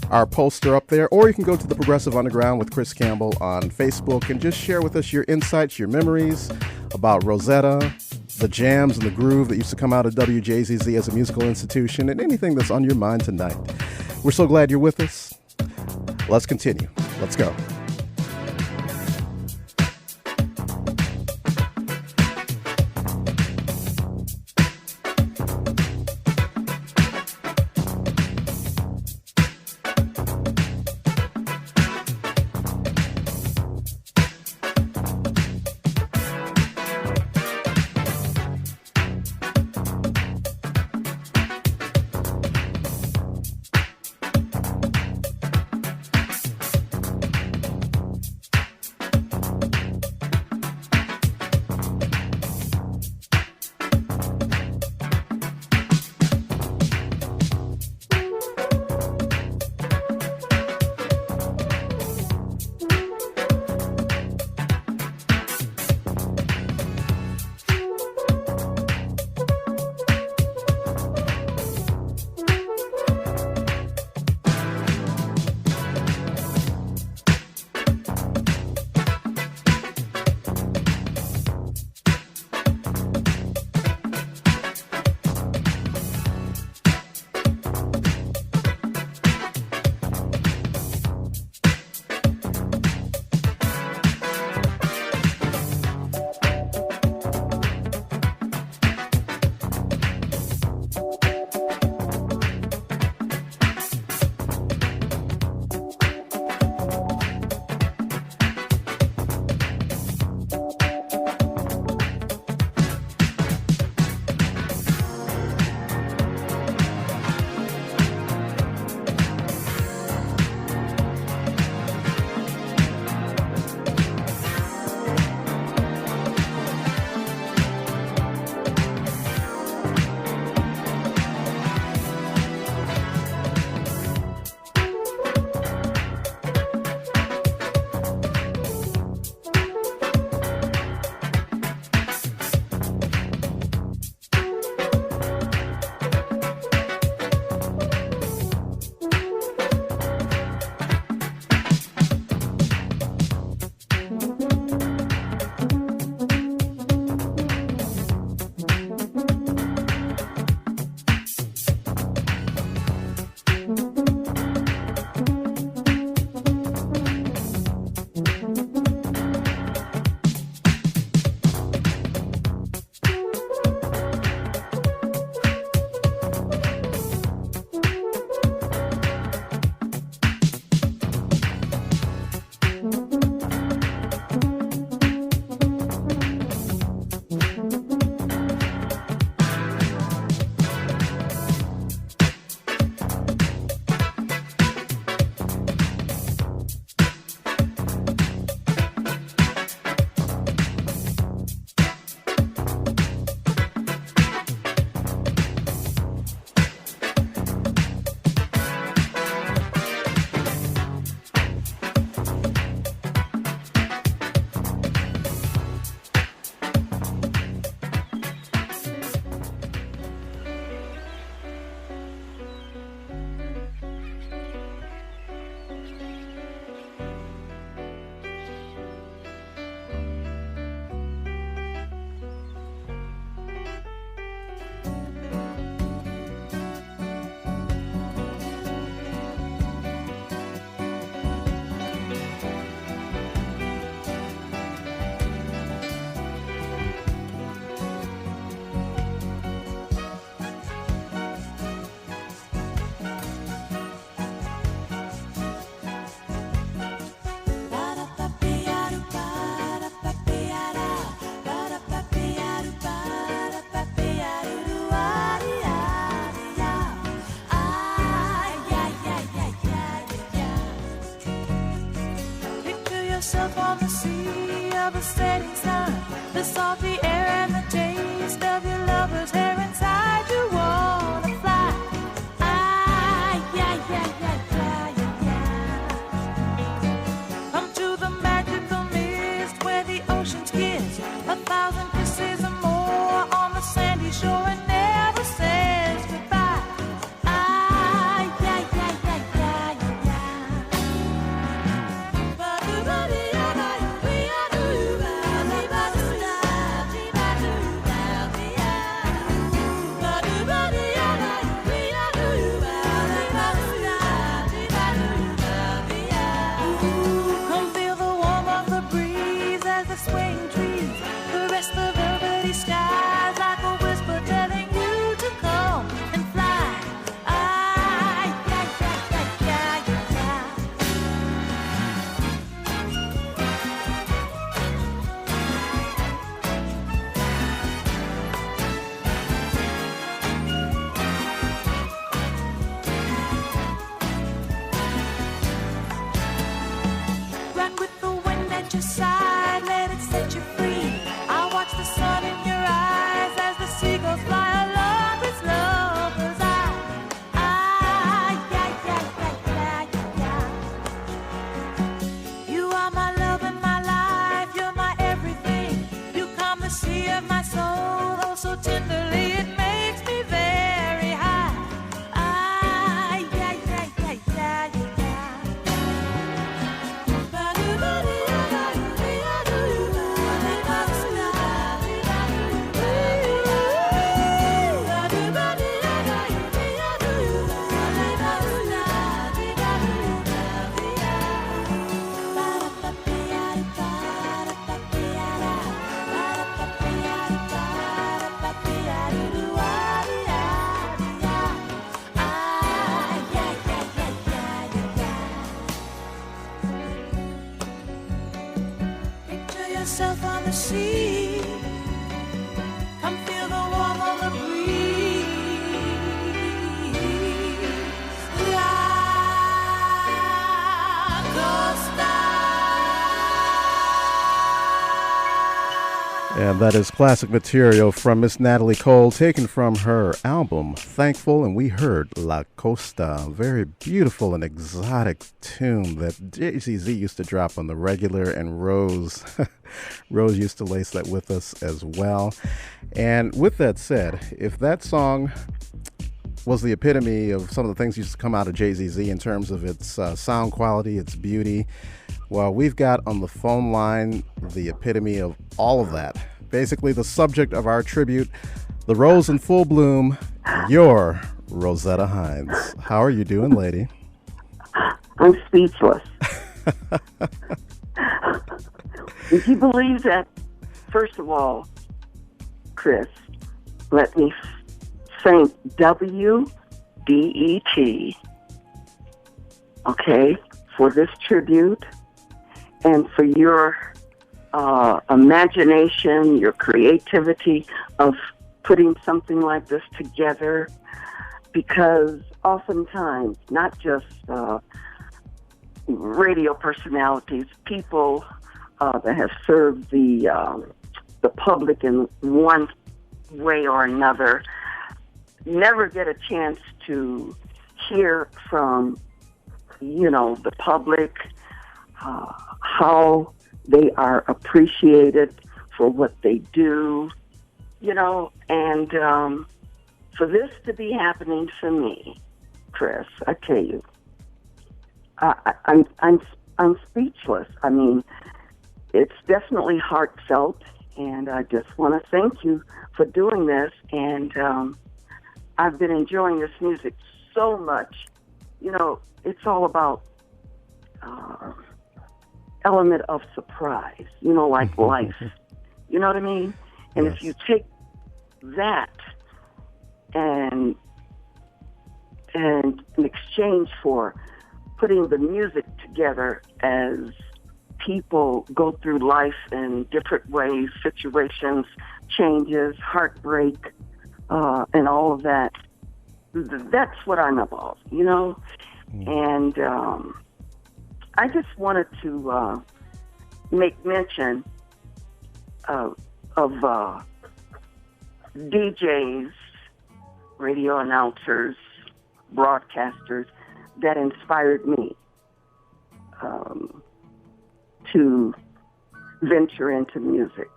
our poster up there, or you can go to the Progressive Underground with Chris Campbell on Facebook and just share with us your insights, your memories about Rosetta, the jams and the groove that used to come out of WJZZ as a musical institution, and anything that's on your mind tonight. We're so glad you're with us. Let's continue. Let's go. the salty air and the taste of your lover's hair inside you wanna fly. Yeah, yeah, yeah, yeah, yeah, yeah. Come to the magical mist where the oceans kiss 1,000 kisses or more on the sandy shore and never says goodbye. Yeah, yeah, yeah, yeah, yeah. Come feel the warmth of the breeze as the swaying trees caress the velvety skies like a whisper telling you to come and fly. Yeah, yeah, yeah, yeah, yeah. Run with the wind at your side, let it set you free. I watch the sun in your eyes as the seagulls fly along with lover's eye. Yeah, yeah, yeah, yeah, yeah. You are my love and my life, you're my everything. You calm the sea of my soul, oh so tenderly it makes me very high. Yeah, yeah, yeah, yeah, yeah. Picture yourself on the sea. Come feel the warmth of the breeze. La Costa. And that is classic material from Miss Natalie Cole, taken from her album Thankful, and we heard La Costa, a very beautiful and exotic tune that JZZ used to drop on the regular, and Rose Rose used to lace that with us as well. And with that said, if that song was the epitome of some of the things used to come out of JZZ in terms of its sound quality, its beauty, well, we've got on the phone line the epitome of all of that. Basically, the subject of our tribute, the rose in full bloom, your Rosetta Hines. How are you doing, lady? I'm speechless. Would you believe that? First of all, Chris, let me thank WDET, okay, for this tribute and for your imagination, your creativity of putting something like this together, because oftentimes, not just radio personalities, people that have served the public in one way or another, never get a chance to hear from, the public, how they are appreciated for what they do, and for this to be happening for me, Chris, I tell you, I'm speechless. I mean, it's definitely heartfelt, and I just want to thank you for doing this. And I've been enjoying this music so much. It's all about element of surprise, like life. You know what I mean? And if you take that and in exchange for putting the music together as people go through life in different ways, situations, changes, heartbreak, and all of that, that's what I'm about, And I just wanted to make mention DJs, radio announcers, broadcasters that inspired me to venture into music.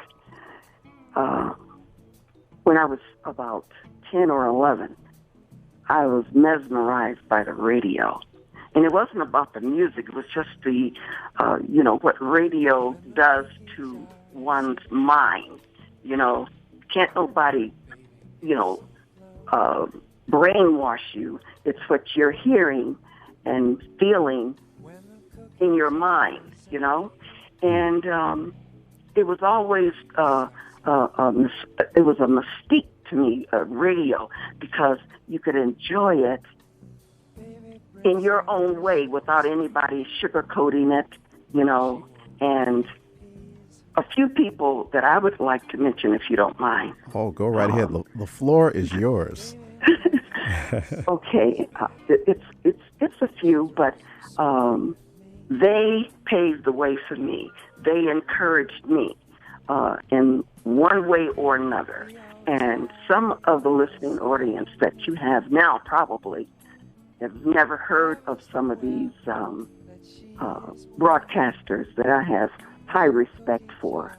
When I was about 10 or 11, I was mesmerized by the radio. And it wasn't about the music. It was just the, what radio does to one's mind. Can't nobody, brainwash you. It's what you're hearing and feeling in your mind, And it was always, it was a mystique to me, radio, because you could enjoy it in your own way without anybody sugarcoating it, and a few people that I would like to mention, if you don't mind. Oh, go right ahead. The floor is yours. Okay, it's a few, but they paved the way for me. They encouraged me in one way or another. And some of the listening audience that you have now probably have never heard of some of these broadcasters that I have high respect for,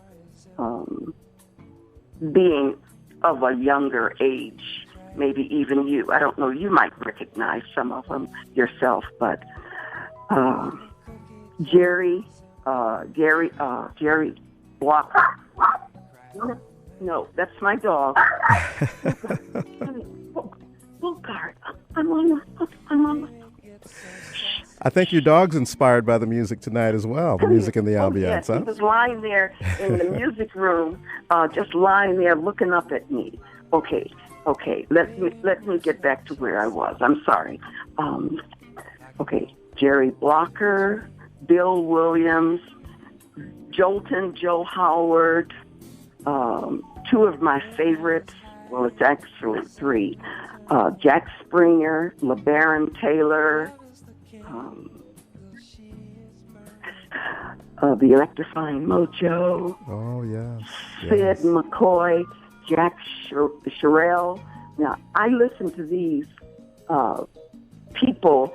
being of a younger age, maybe even you. I don't know, you might recognize some of them yourself, but Jerry Blocker. No, that's my dog. Bogart, I'm on the. I think your dog's inspired by the music tonight as well, the music and the ambiance, yes. huh? He was lying there in the music room, just lying there looking up at me. Okay, let me get back to where I was. I'm sorry. Okay, Jerry Blocker, Bill Williams, Jolton Joe Howard, two of my favorites, well, it's actually three, Jack Springer, LeBaron Taylor, the Electrifying Mojo. Oh, yes. Sid McCoy, Jack Sherrill. Now, I listened to these people,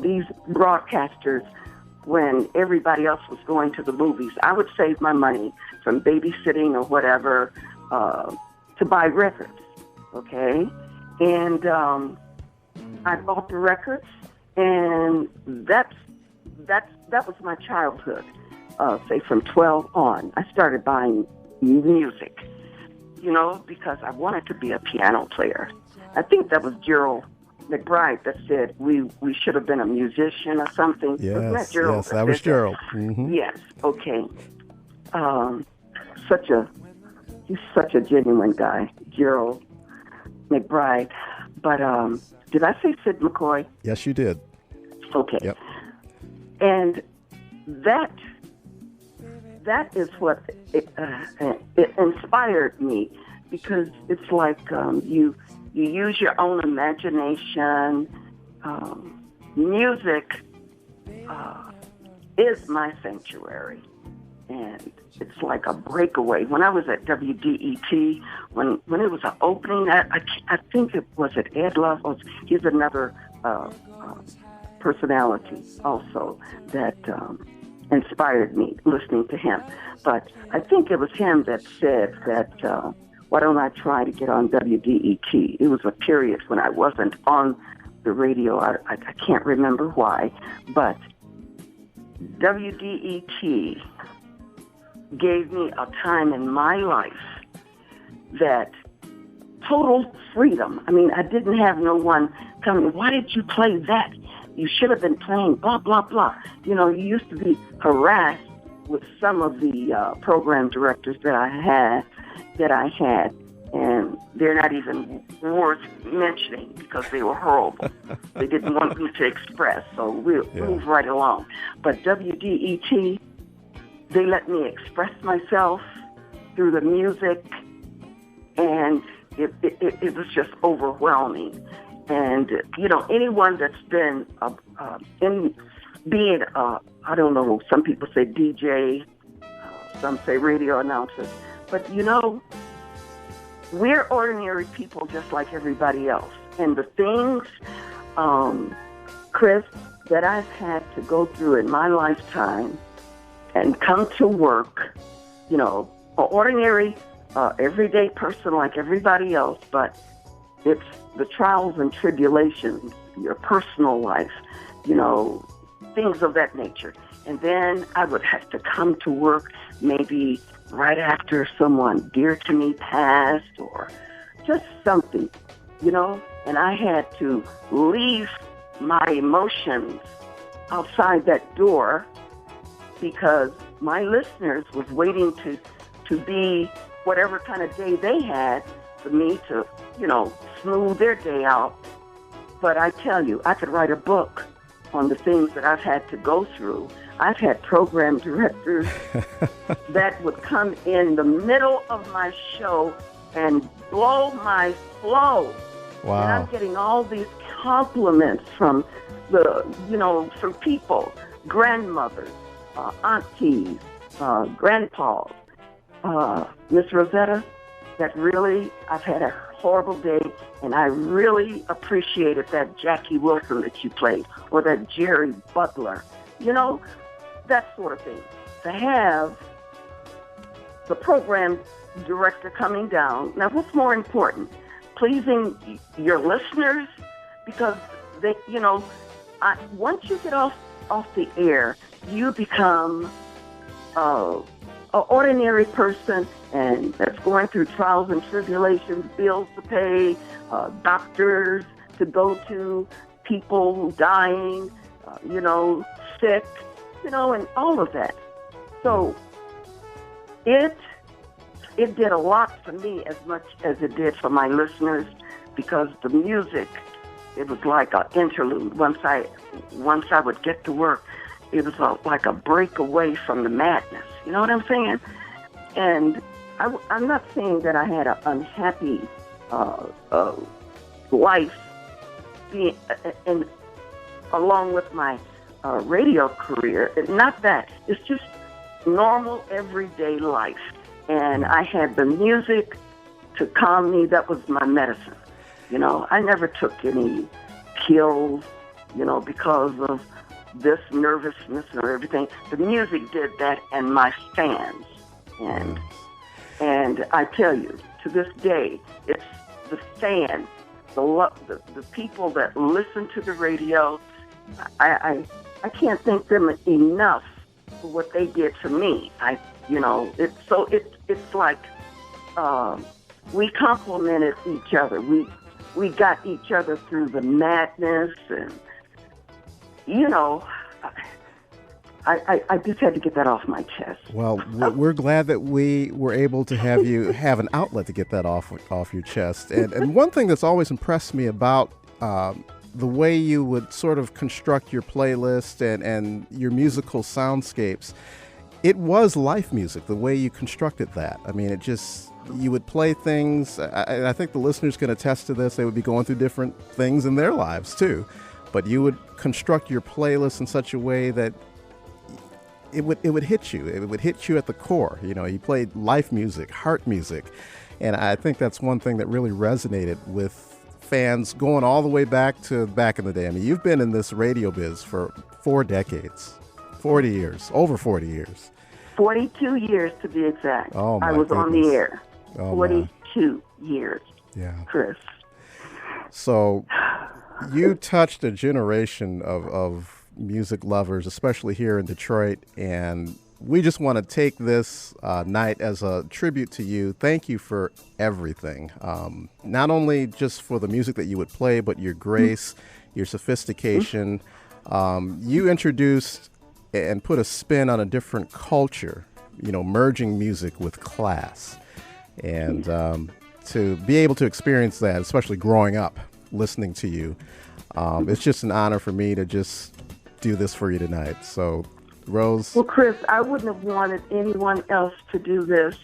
these broadcasters, when everybody else was going to the movies. I would save my money from babysitting or whatever to buy records, okay? And I bought the records, and that was my childhood. Say from 12 on, I started buying music, because I wanted to be a piano player. I think that was Gerald McBride that said we should have been a musician or something. Wasn't that Gerald? Yes, that was Gerald. Mm-hmm. Yes, okay. He's such a genuine guy, Gerald McBride. But did I say Sid McCoy? Yes, you did. Okay. Yep. And that is what it inspired me, because it's like you use your own imagination. Music is my sanctuary, and it's like a breakaway. When I was at WDET, when it was an opening, I think it was at Ed Love. He's another personality also that inspired me, listening to him. But I think it was him that said that, why don't I try to get on WDET? It was a period when I wasn't on the radio. I can't remember why, but WDET gave me a time in my life that total freedom. I mean, I didn't have no one coming, why did you play that? You should have been playing blah, blah, blah. You used to be harassed with some of the program directors that I had, and they're not even worth mentioning because they were horrible. They didn't want me to express, so we'll move right along. But WDET, they let me express myself through the music, and it was just overwhelming. And, anyone that's been in being, I don't know, some people say DJ, some say radio announcer, But you know, we're ordinary people just like everybody else. And the things, Chris, that I've had to go through in my lifetime and come to work, you know, an ordinary, everyday person like everybody else, but it's the trials and tribulations, your personal life, you know, things of that nature. And then I would have to come to work maybe right after someone dear to me passed or just something, you know, and I had to leave my emotions outside that door because my listeners was waiting to be whatever kind of day they had for me to, you know, smooth their day out. But I tell you, I could write a book on the things that I've had to go through. I've had program directors that would come in the middle of my show and blow my flow. Wow. And I'm getting all these compliments from from people, grandmothers, aunties, grandpas. Miss Rosetta, that really, I've had a horrible day, and I really appreciated that Jackie Wilson that you played, or that Jerry Butler, you know, that sort of thing. To have the program director coming down. Now, what's more important? Pleasing your listeners, because they, you know, once you get off the air, you become an ordinary person, and that's going through trials and tribulations, bills to pay, doctors to go to, people dying, you know, sick, you know, and all of that. So it did a lot for me as much as it did for my listeners, because the music, it was like an interlude. Once I would get to work, it was like a break away from the madness. You know what I'm saying? And I'm not saying that I had an unhappy life along with my radio career. Not that. It's just normal, everyday life. And I had the music to calm me. That was my medicine. You know, I never took any pills, you know, because of this nervousness or everything. The music did that, and my fans. And I tell you, to this day, it's the fans, the people that listen to the radio. I can't thank them enough for what they did for me. It's like we complimented each other. We got each other through the madness, and you know, I just had to get that off my chest. Well, we're glad that we were able to have you have an outlet to get that off your chest. And one thing that's always impressed me about the way you would sort of construct your playlist and your musical soundscapes, it was life music, the way you constructed that. I mean, you would play things, and I think the listeners can attest to this. They would be going through different things in their lives too, but you would construct your playlist in such a way that it would hit you. It would hit you at the core. You know, you played life music, heart music, and I think that's one thing that really resonated with fans going all the way back in the day. I mean, you've been in this radio biz for 4 decades, 40 years, over 40 years. 42 years to be exact. Oh, my I was goodness. on the air. Oh, 42 years. Yeah. Chris. So you touched a generation of music lovers, especially here in Detroit, and we just want to take this night as a tribute to you. Thank you for everything. Not only just for the music that you would play, but your grace, your sophistication. You introduced and put a spin on a different culture, you know, merging music with class. And to be able to experience that, especially growing up, listening to you, it's just an honor for me to just do this for you tonight. So, Rose. Well, Chris, I wouldn't have wanted anyone else to do this.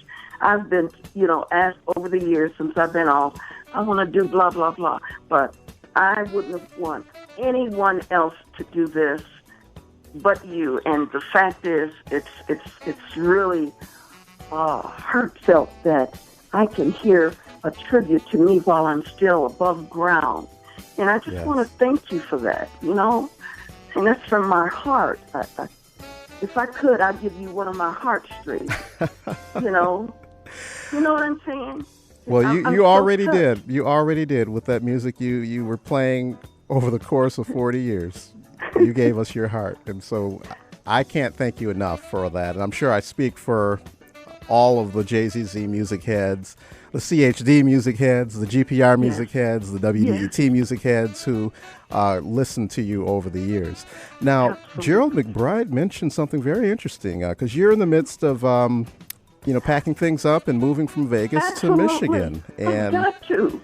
I've been, you know, asked over the years since I've been off, I want to do blah, blah, blah. But I wouldn't have wanted anyone else to do this but you. And the fact is, it's really heartfelt that I can hear a tribute to me while I'm still above ground. And I just want to thank you for that, you know? And that's from my heart. If I could, I'd give you one of my heartstrings, you know? You know what I'm saying? Well, I'm you so already touched. did. You already did with that music you were playing over the course of 40 years. You gave us your heart. And so I can't thank you enough for that. And I'm sure I speak for all of the JZZ music heads, the CHD music heads, the GPR music heads, the WDET music heads who listened to you over the years. Now, Gerald McBride mentioned something very interesting because you're in the midst of, packing things up and moving from Vegas to Michigan. I've got to.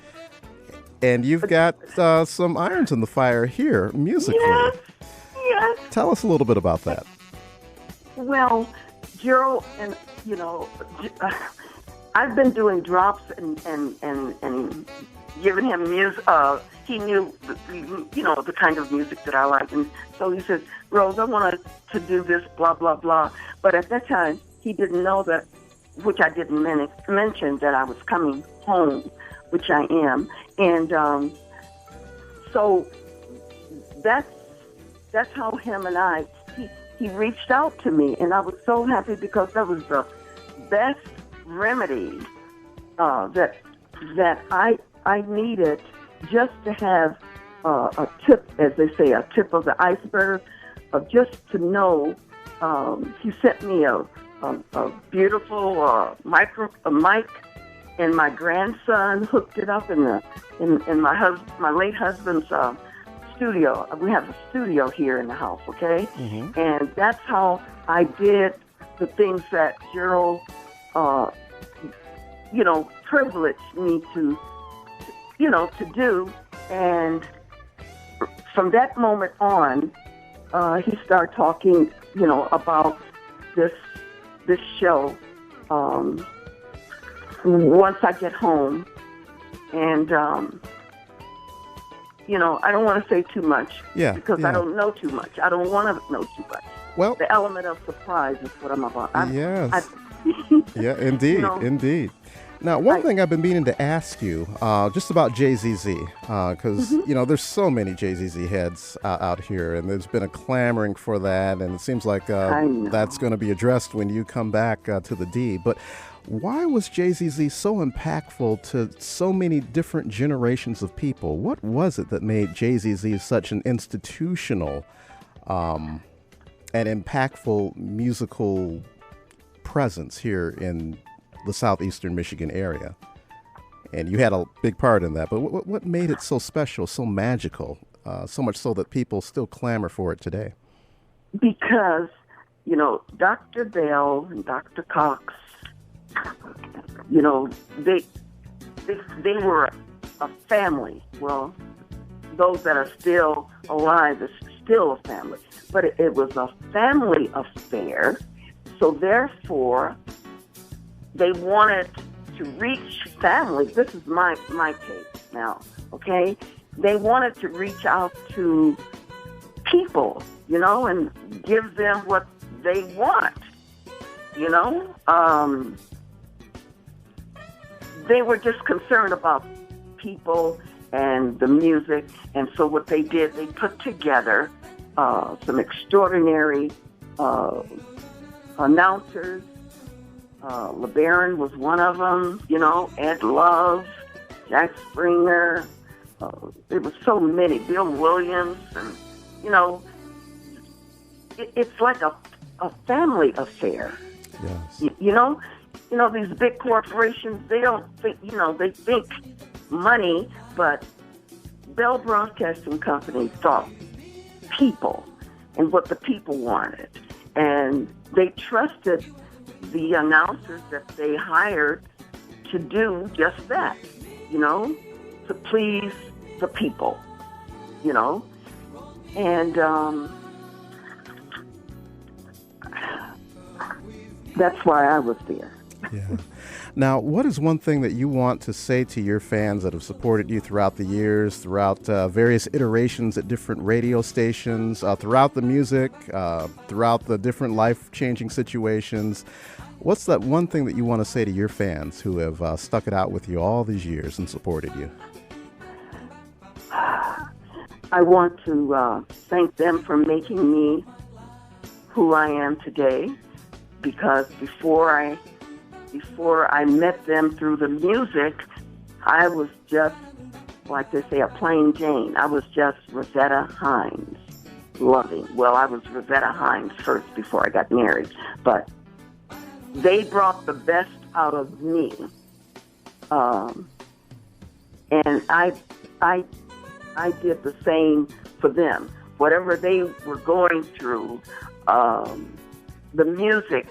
And you've got some irons in the fire here musically. Yes. Tell us a little bit about that. Well, Gerald, and I've been doing drops and giving him music. He knew, the kind of music that I like, and so he said, "Rose, I wanted to do this, blah blah blah." But at that time, he didn't know that, which I didn't mention, that I was coming home, which I am, and so that's how him and I. He reached out to me, and I was so happy because that was the best remedy that I needed, just to have a tip, as they say, a tip of the iceberg, of just to know. He sent me a beautiful mic, and my grandson hooked it up in my late husband's studio. We have a studio here in the house, okay? Mm-hmm. And that's how I did the things that Gerald, privileged me to do. And from that moment on, he started talking, about this show. Once I get home, and I don't want to say too much, because I don't know too much. I don't want to know too much. Well, the element of surprise is what I'm about. Yes. Yeah, indeed, indeed. Now, one thing I've been meaning to ask you, just about JZZ, because, there's so many JZZ heads out here, and there's been a clamoring for that, and it seems like that's going to be addressed when you come back to the D. But why was JZZ so impactful to so many different generations of people? What was it that made JZZ such an institutional and impactful musical presence here in the southeastern Michigan area? And you had a big part in that, but what made it so special, so magical, so much so that people still clamor for it today? Because, Dr. Bell and Dr. Cox, they were a family. Well, those that are still alive is still a family, but it was a family affair. So therefore, they wanted to reach families. This is my case now, okay? They wanted to reach out to people, and give them what they want, They were just concerned about people and the music, and so what they did, they put together some extraordinary announcers. LeBaron was one of them, Ed Love, Jack Springer. There were so many, Bill Williams, and, it's like a family affair. Yes. These big corporations, they don't think, they think money, but Bell Broadcasting Company thought people and what the people wanted. And they trusted the announcers that they hired to do just that, to please the people, and that's why I was there. Yeah. Now, what is one thing that you want to say to your fans that have supported you throughout the years, throughout various iterations at different radio stations, throughout the music, throughout the different life-changing situations? What's that one thing that you want to say to your fans who have stuck it out with you all these years and supported you? I want to thank them for making me who I am today, because before I met them through the music, I was just, like they say, a plain Jane. I was just Rosetta Hines, loving. Well, I was Rosetta Hines first before I got married, but they brought the best out of me, and I did the same for them. Whatever they were going through, the music,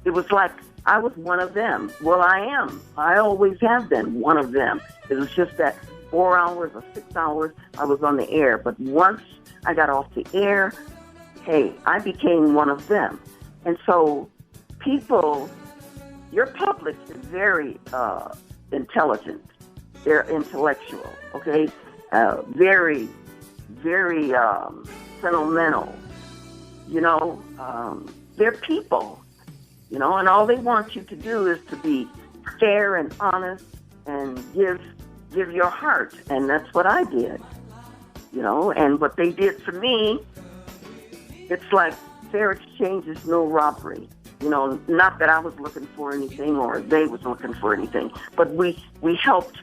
it was like I was one of them. Well, I am. I always have been one of them. It was just that 4 hours or 6 hours I was on the air. But once I got off the air, hey, I became one of them. And so people, your public is very intelligent. They're intellectual, okay? Very, very sentimental. You know, they're people, you know, and all they want you to do is to be fair and honest and give your heart. And that's what I did, you know, and what they did for me, it's like fair exchange is no robbery. You know, not that I was looking for anything or they was looking for anything, but we helped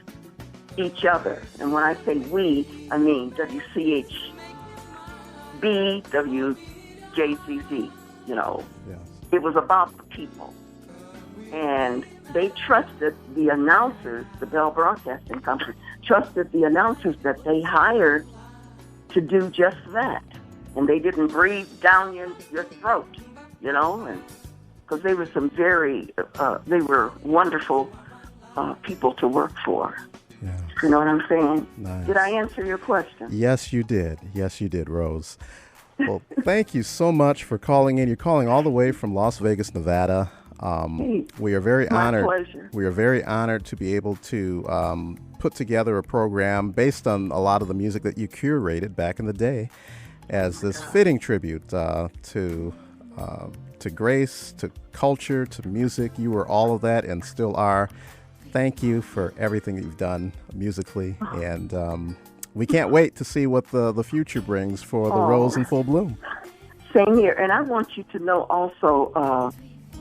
each other. And when I say we, I mean WCHB, WJZZ, you know. Yes. It was about the people. And they trusted the announcers, the Bell Broadcasting Company, trusted the announcers that they hired to do just that. And they didn't breathe down your throat, you know, and because they were some they were wonderful people to work for. Yeah. You know what I'm saying? Nice. Did I answer your question? Yes, you did. Yes, you did, Rose. Well, thank you so much for calling in. You're calling all the way from Las Vegas, Nevada. We are very honored. Pleasure. We are very honored to be able to put together a program based on a lot of the music that you curated back in the day, as this fitting tribute to grace, to culture, to music. You were all of that and still are. Thank you for everything that you've done musically, and we can't wait to see what the future brings for the Rose in full bloom. Same here. And I want you to know also,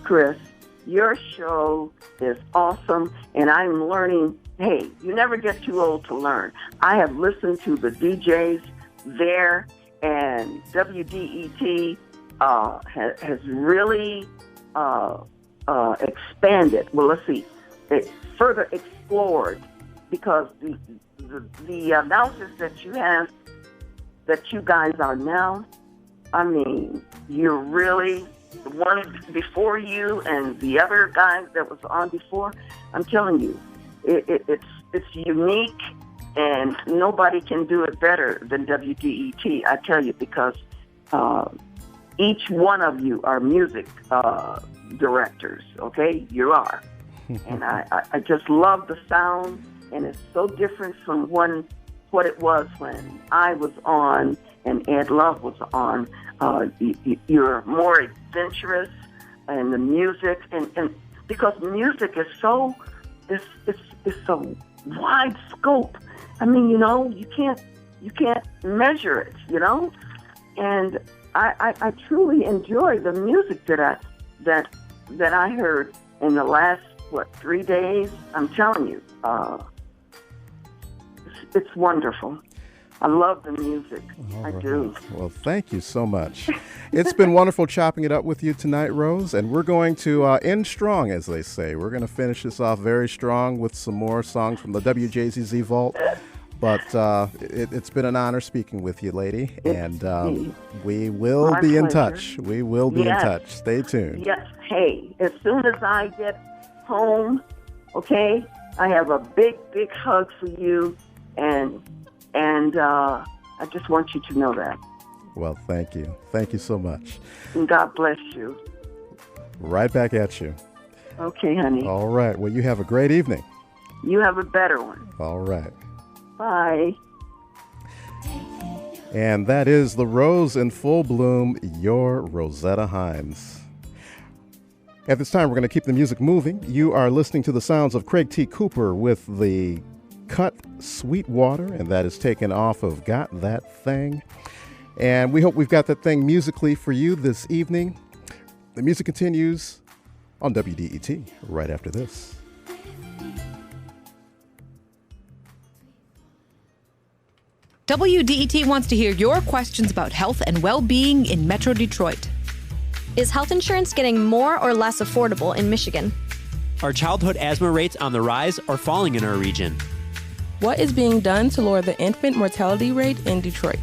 Chris, your show is awesome, and I'm learning. Hey, you never get too old to learn. I have listened to the DJs there, and WDET has really expanded. Well, let's see. It further explored, because the announcers that you have, that you guys are now, I mean, you're really the one before you and the other guys that was on before. I'm telling you, it's unique, and nobody can do it better than WDET. I tell you, because each one of you are music directors. Okay, you are. And I just love the sound, and it's so different from what it was when I was on and Ed Love was on. You're more adventurous, and the music, and because music is so wide scope. I mean, you know, you can't measure it, you know. And I truly enjoy the music that I heard in the last 3 days. I'm telling you, it's wonderful. I love the music. I do. Well, thank you so much. It's been wonderful chopping it up with you tonight, Rose, and we're going to end strong, as they say. We're going to finish this off very strong with some more songs from the WJZZ Vault. But it's been an honor speaking with you, lady, and we will be in touch. We will be in touch. Stay tuned. Yes. Hey, as soon as I get home, okay, I have a big hug for you, and I just want you to know that. Well, thank you. Thank you so much. And God bless you. Right back at you. Okay, honey. All right. Well, you have a great evening. You have a better one. All right. Bye. And that is The Rose in Full Bloom, your Rosetta Hines. At this time, we're going to keep the music moving. You are listening to the sounds of Craig T. Cooper with the cut Sweetwater, and that is taken off of Got That Thing. And we hope we've got that thing musically for you this evening. The music continues on WDET right after this. WDET wants to hear your questions about health and well-being in Metro Detroit. Is health insurance getting more or less affordable in Michigan? Are childhood asthma rates on the rise or falling in our region? What is being done to lower the infant mortality rate in Detroit?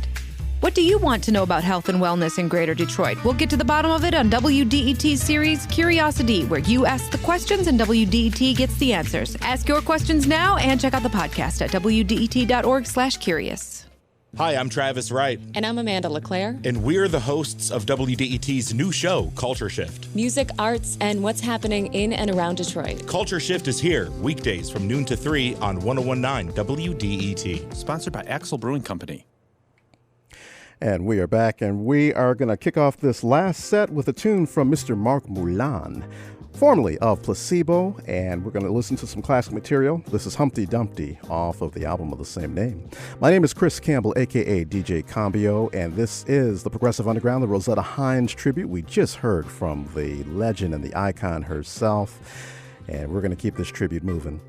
What do you want to know about health and wellness in Greater Detroit? We'll get to the bottom of it on WDET's series Curiosity, where you ask the questions and WDET gets the answers. Ask your questions now and check out the podcast at WDET.org/curious. Hi, I'm Travis Wright. And I'm Amanda LeClaire. And we're the hosts of WDET's new show, Culture Shift. Music, arts, and what's happening in and around Detroit. Culture Shift is here, weekdays from noon to 3 on 101.9 WDET. Sponsored by Axel Brewing Company. And we are back, and we are going to kick off this last set with a tune from Mr. Mark Moulin, formerly of Placebo, and we're going to listen to some classic material. This is Humpty Dumpty off of the album of the same name. My name is Chris Campbell, a.k.a. DJ Combio, and this is the Progressive Underground, the Rosetta Hines Tribute. We just heard from the legend and the icon herself, and we're going to keep this tribute moving.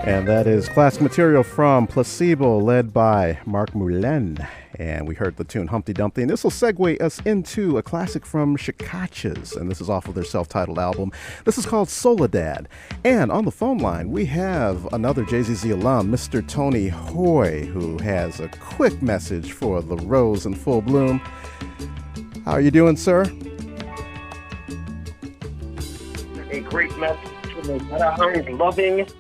And that is classic material from Placebo, led by Mark Moulin. And we heard the tune Humpty Dumpty. And this will segue us into a classic from Chicachas. And this is off of their self-titled album. This is called Soledad. And on the phone line, we have another JZZ alum, Mr. Tony Hoy, who has a quick message for the Rose in Full Bloom. How are you doing, sir? A great message to Rosetta Hines.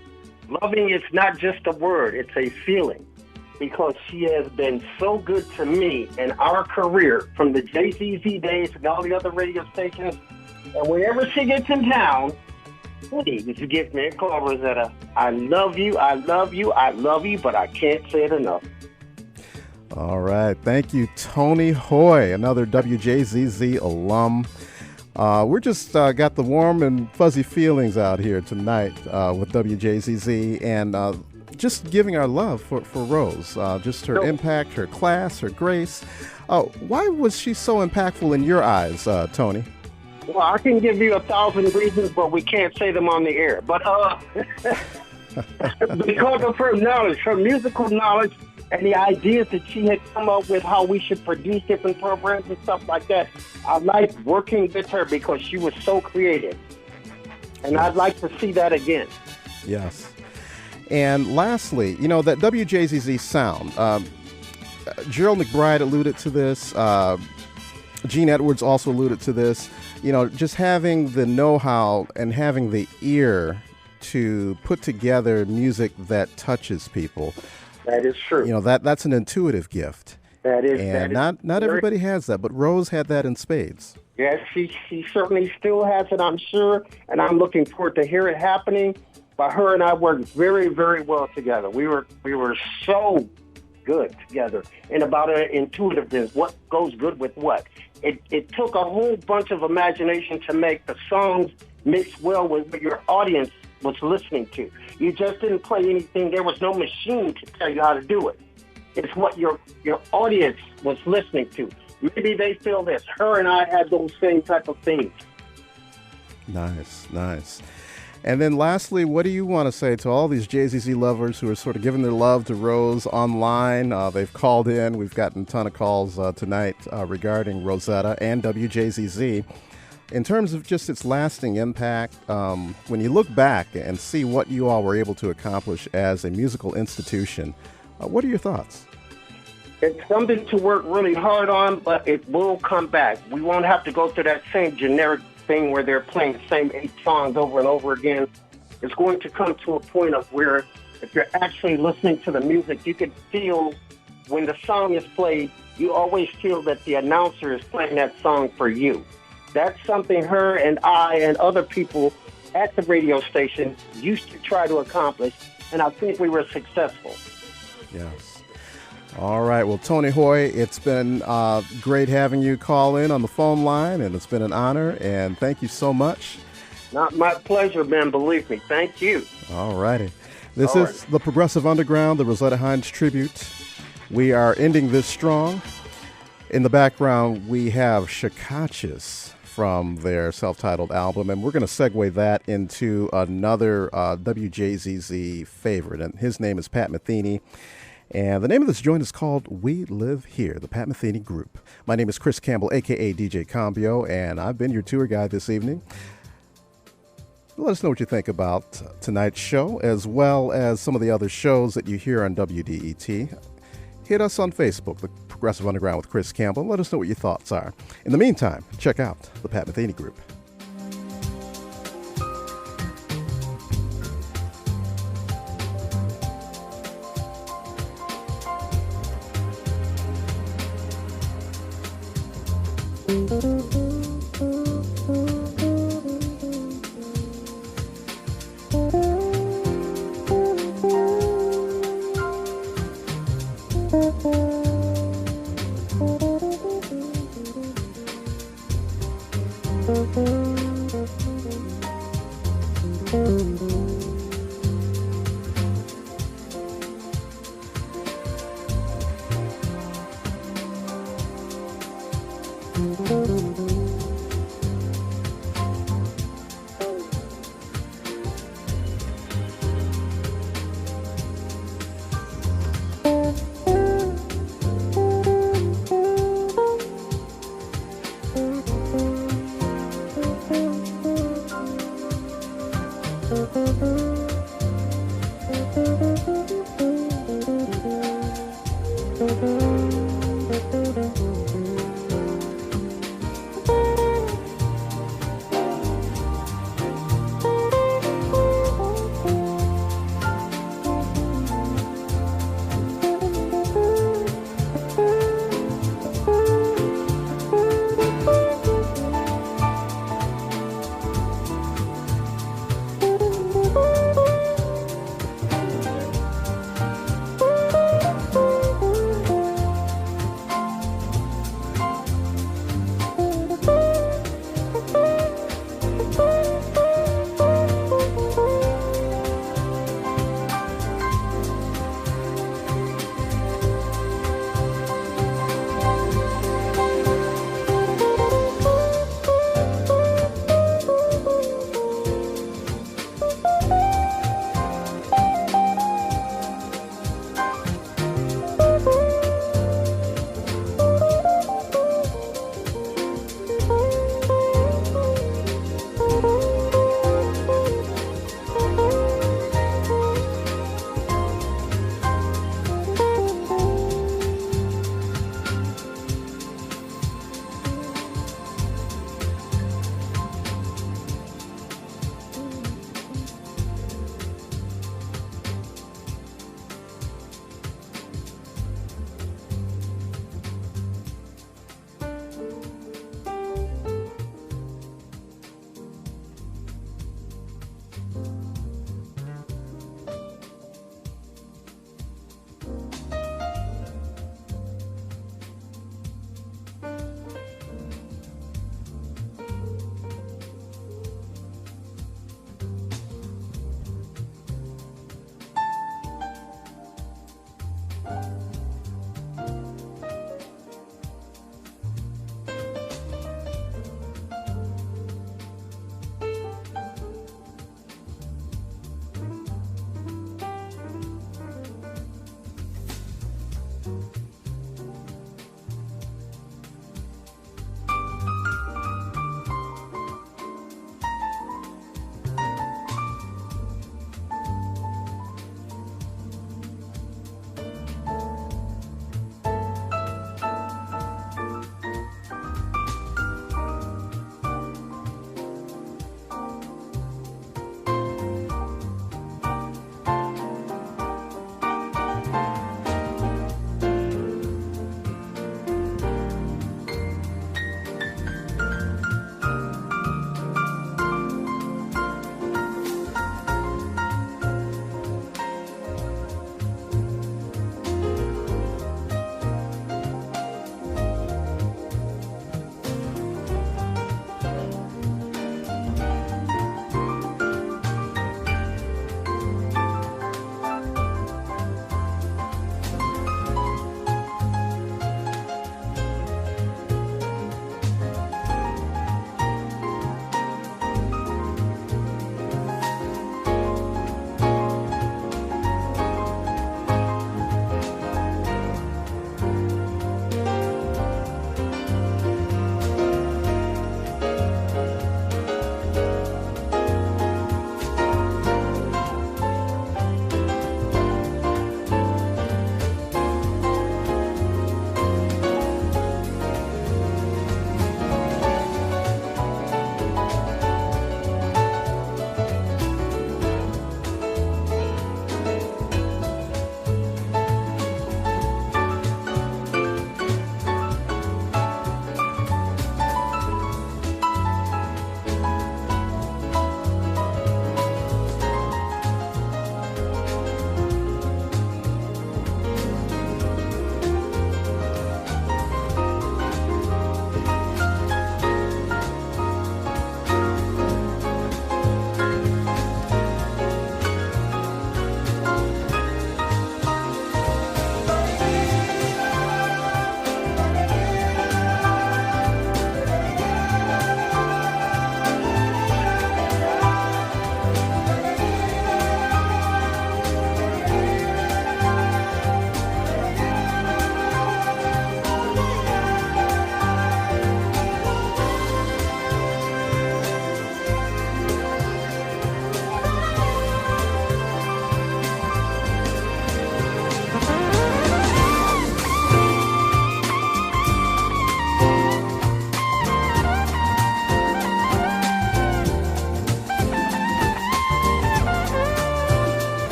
Loving is not just a word, it's a feeling. Because she has been so good to me in our career, from the JCZ days and all the other radio stations. And whenever she gets in town, please, if you give me a call, Rosetta, I love you, I love you, I love you, but I can't say it enough. All right. Thank you, Tony Hoy, another WJZZ alum. We're just got the warm and fuzzy feelings out here tonight with WJZZ, and just giving our love for Rose, just her impact, her class, her grace. Why was she so impactful in your eyes, Tony? Well, I can give you 1,000 reasons, but we can't say them on the air. But because of her knowledge, her musical knowledge, and the ideas that she had come up with, how we should produce different programs and stuff like that. I like working with her because she was so creative. And I'd like to see that again. Yes. And lastly, you know, that WJZZ sound. Gerald McBride alluded to this. Gene Edwards also alluded to this. You know, just having the know-how and having the ear to put together music that touches people. That is true. You know, that's an intuitive gift. That is. And that is not everybody has that, but Rose had that in spades. Yes, she certainly still has it, I'm sure, and I'm looking forward to hear it happening. But her and I worked very, very well together. We were so good together, and about intuitiveness, what goes good with what. It took a whole bunch of imagination to make the songs mix well with what your audience was listening to. You just didn't play anything. There was no machine to tell you how to do it. It's what your audience was listening to. Maybe they feel this. Her and I had those same type of things. Nice, nice. And then lastly, what do you want to say to all these JZZ lovers who are sort of giving their love to Rose online? They've called in. We've gotten a ton of calls tonight regarding Rosetta and WJZZ. In terms of just its lasting impact, when you look back and see what you all were able to accomplish as a musical institution, what are your thoughts? It's something to work really hard on, but it will come back. We won't have to go through that same generic thing where they're playing the same 8 songs over and over again. It's going to come to a point of where if you're actually listening to the music, you can feel when the song is played, you always feel that the announcer is playing that song for you. That's something her and I and other people at the radio station used to try to accomplish, and I think we were successful. Yes. All right. Well, Tony Hoy, it's been great having you call in on the phone line, and it's been an honor, and thank you so much. Not my pleasure, man. Believe me. Thank you. All righty. This is the Progressive Underground, the Rosetta Hines Tribute. We are ending this strong. In the background, we have Shakachis from their self-titled album, and we're going to segue that into another WJZZ favorite, and his name is Pat Metheny. And the name of this joint is called We Live Here, the Pat Metheny Group. My name is Chris Campbell, a.k.a. DJ Campbell, and I've been your tour guide this evening. Let us know what you think about tonight's show, as well as some of the other shows that you hear on WDET. Hit us on Facebook, the Progressive Underground with Chris Campbell. Let us know what your thoughts are. In the meantime, check out the Pat Metheny Group.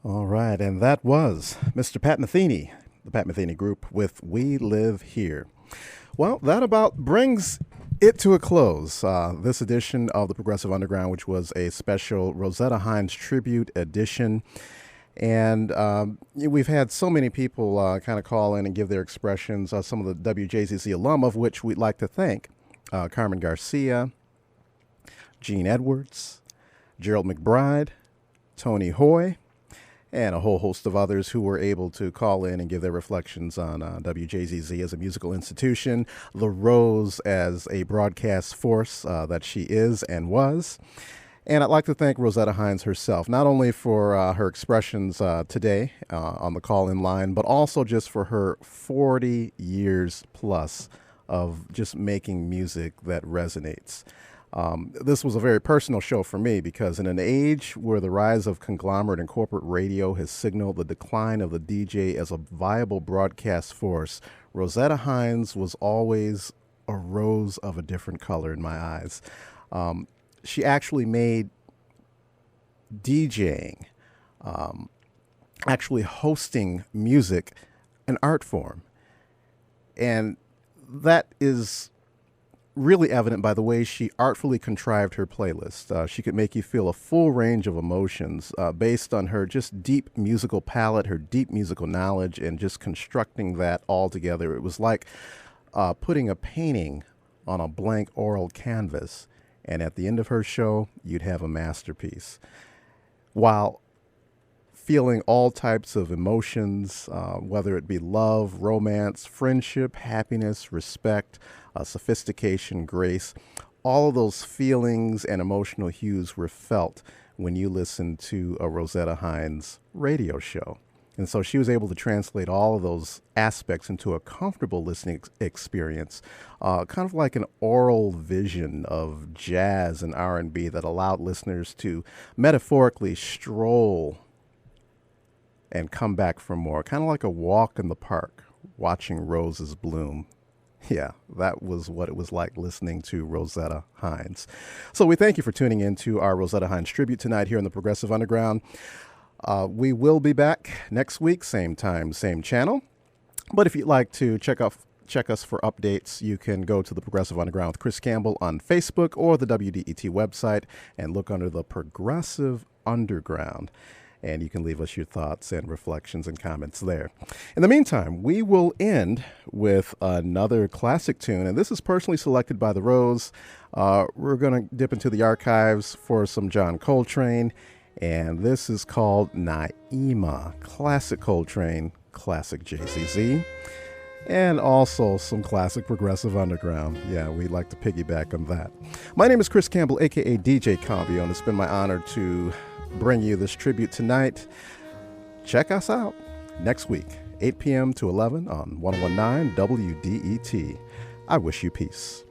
All right, and that was Mr. Pat Metheny, the Pat Metheny Group with We Live Here. Well, that about brings it to a close. This edition of the Progressive Underground, which was a special Rosetta Hines tribute edition. And we've had so many people kind of call in and give their expressions, some of the WJZZ alum, of which we'd like to thank Carmen Garcia, Gene Edwards, Gerald McBride, Tony Hoy, and a whole host of others who were able to call in and give their reflections on WJZZ as a musical institution, the Rose as a broadcast force that she is and was. And I'd like to thank Rosetta Hines herself, not only for her expressions today on the call-in line, but also just for her 40 years plus of just making music that resonates. This was a very personal show for me because in an age where the rise of conglomerate and corporate radio has signaled the decline of the DJ as a viable broadcast force, Rosetta Hines was always a rose of a different color in my eyes. She actually made DJing, actually hosting music, an art form. And that is really evident by the way she artfully contrived her playlist. She could make you feel a full range of emotions based on her just deep musical palette, her deep musical knowledge, and just constructing that all together. It was like putting a painting on a blank oral canvas, and at the end of her show, you'd have a masterpiece. While feeling all types of emotions, whether it be love, romance, friendship, happiness, respect, sophistication, grace, all of those feelings and emotional hues were felt when you listened to a Rosetta Hines radio show. And so she was able to translate all of those aspects into a comfortable listening experience, kind of like an oral vision of jazz and R&B that allowed listeners to metaphorically stroll and come back for more, kind of like a walk in the park, watching roses bloom. Yeah, that was what it was like listening to Rosetta Hines. So we thank you for tuning in to our Rosetta Hines tribute tonight here in the Progressive Underground. We will be back next week, same time, same channel. But if you'd like to check us for updates, you can go to the Progressive Underground with Chris Campbell on Facebook or the WDET website and look under the Progressive Underground. And you can leave us your thoughts and reflections and comments there. In the meantime, we will end with another classic tune, and this is personally selected by the Rose. We're going to dip into the archives for some John Coltrane, and this is called Naima, classic Coltrane, classic JZZ, and also some classic Progressive Underground. Yeah, we like to piggyback on that. My name is Chris Campbell, a.k.a. DJ Campbell, and it's been my honor to bring you this tribute tonight. Check us out next week, 8 p.m. to 11 on 119 WDET. I wish you peace.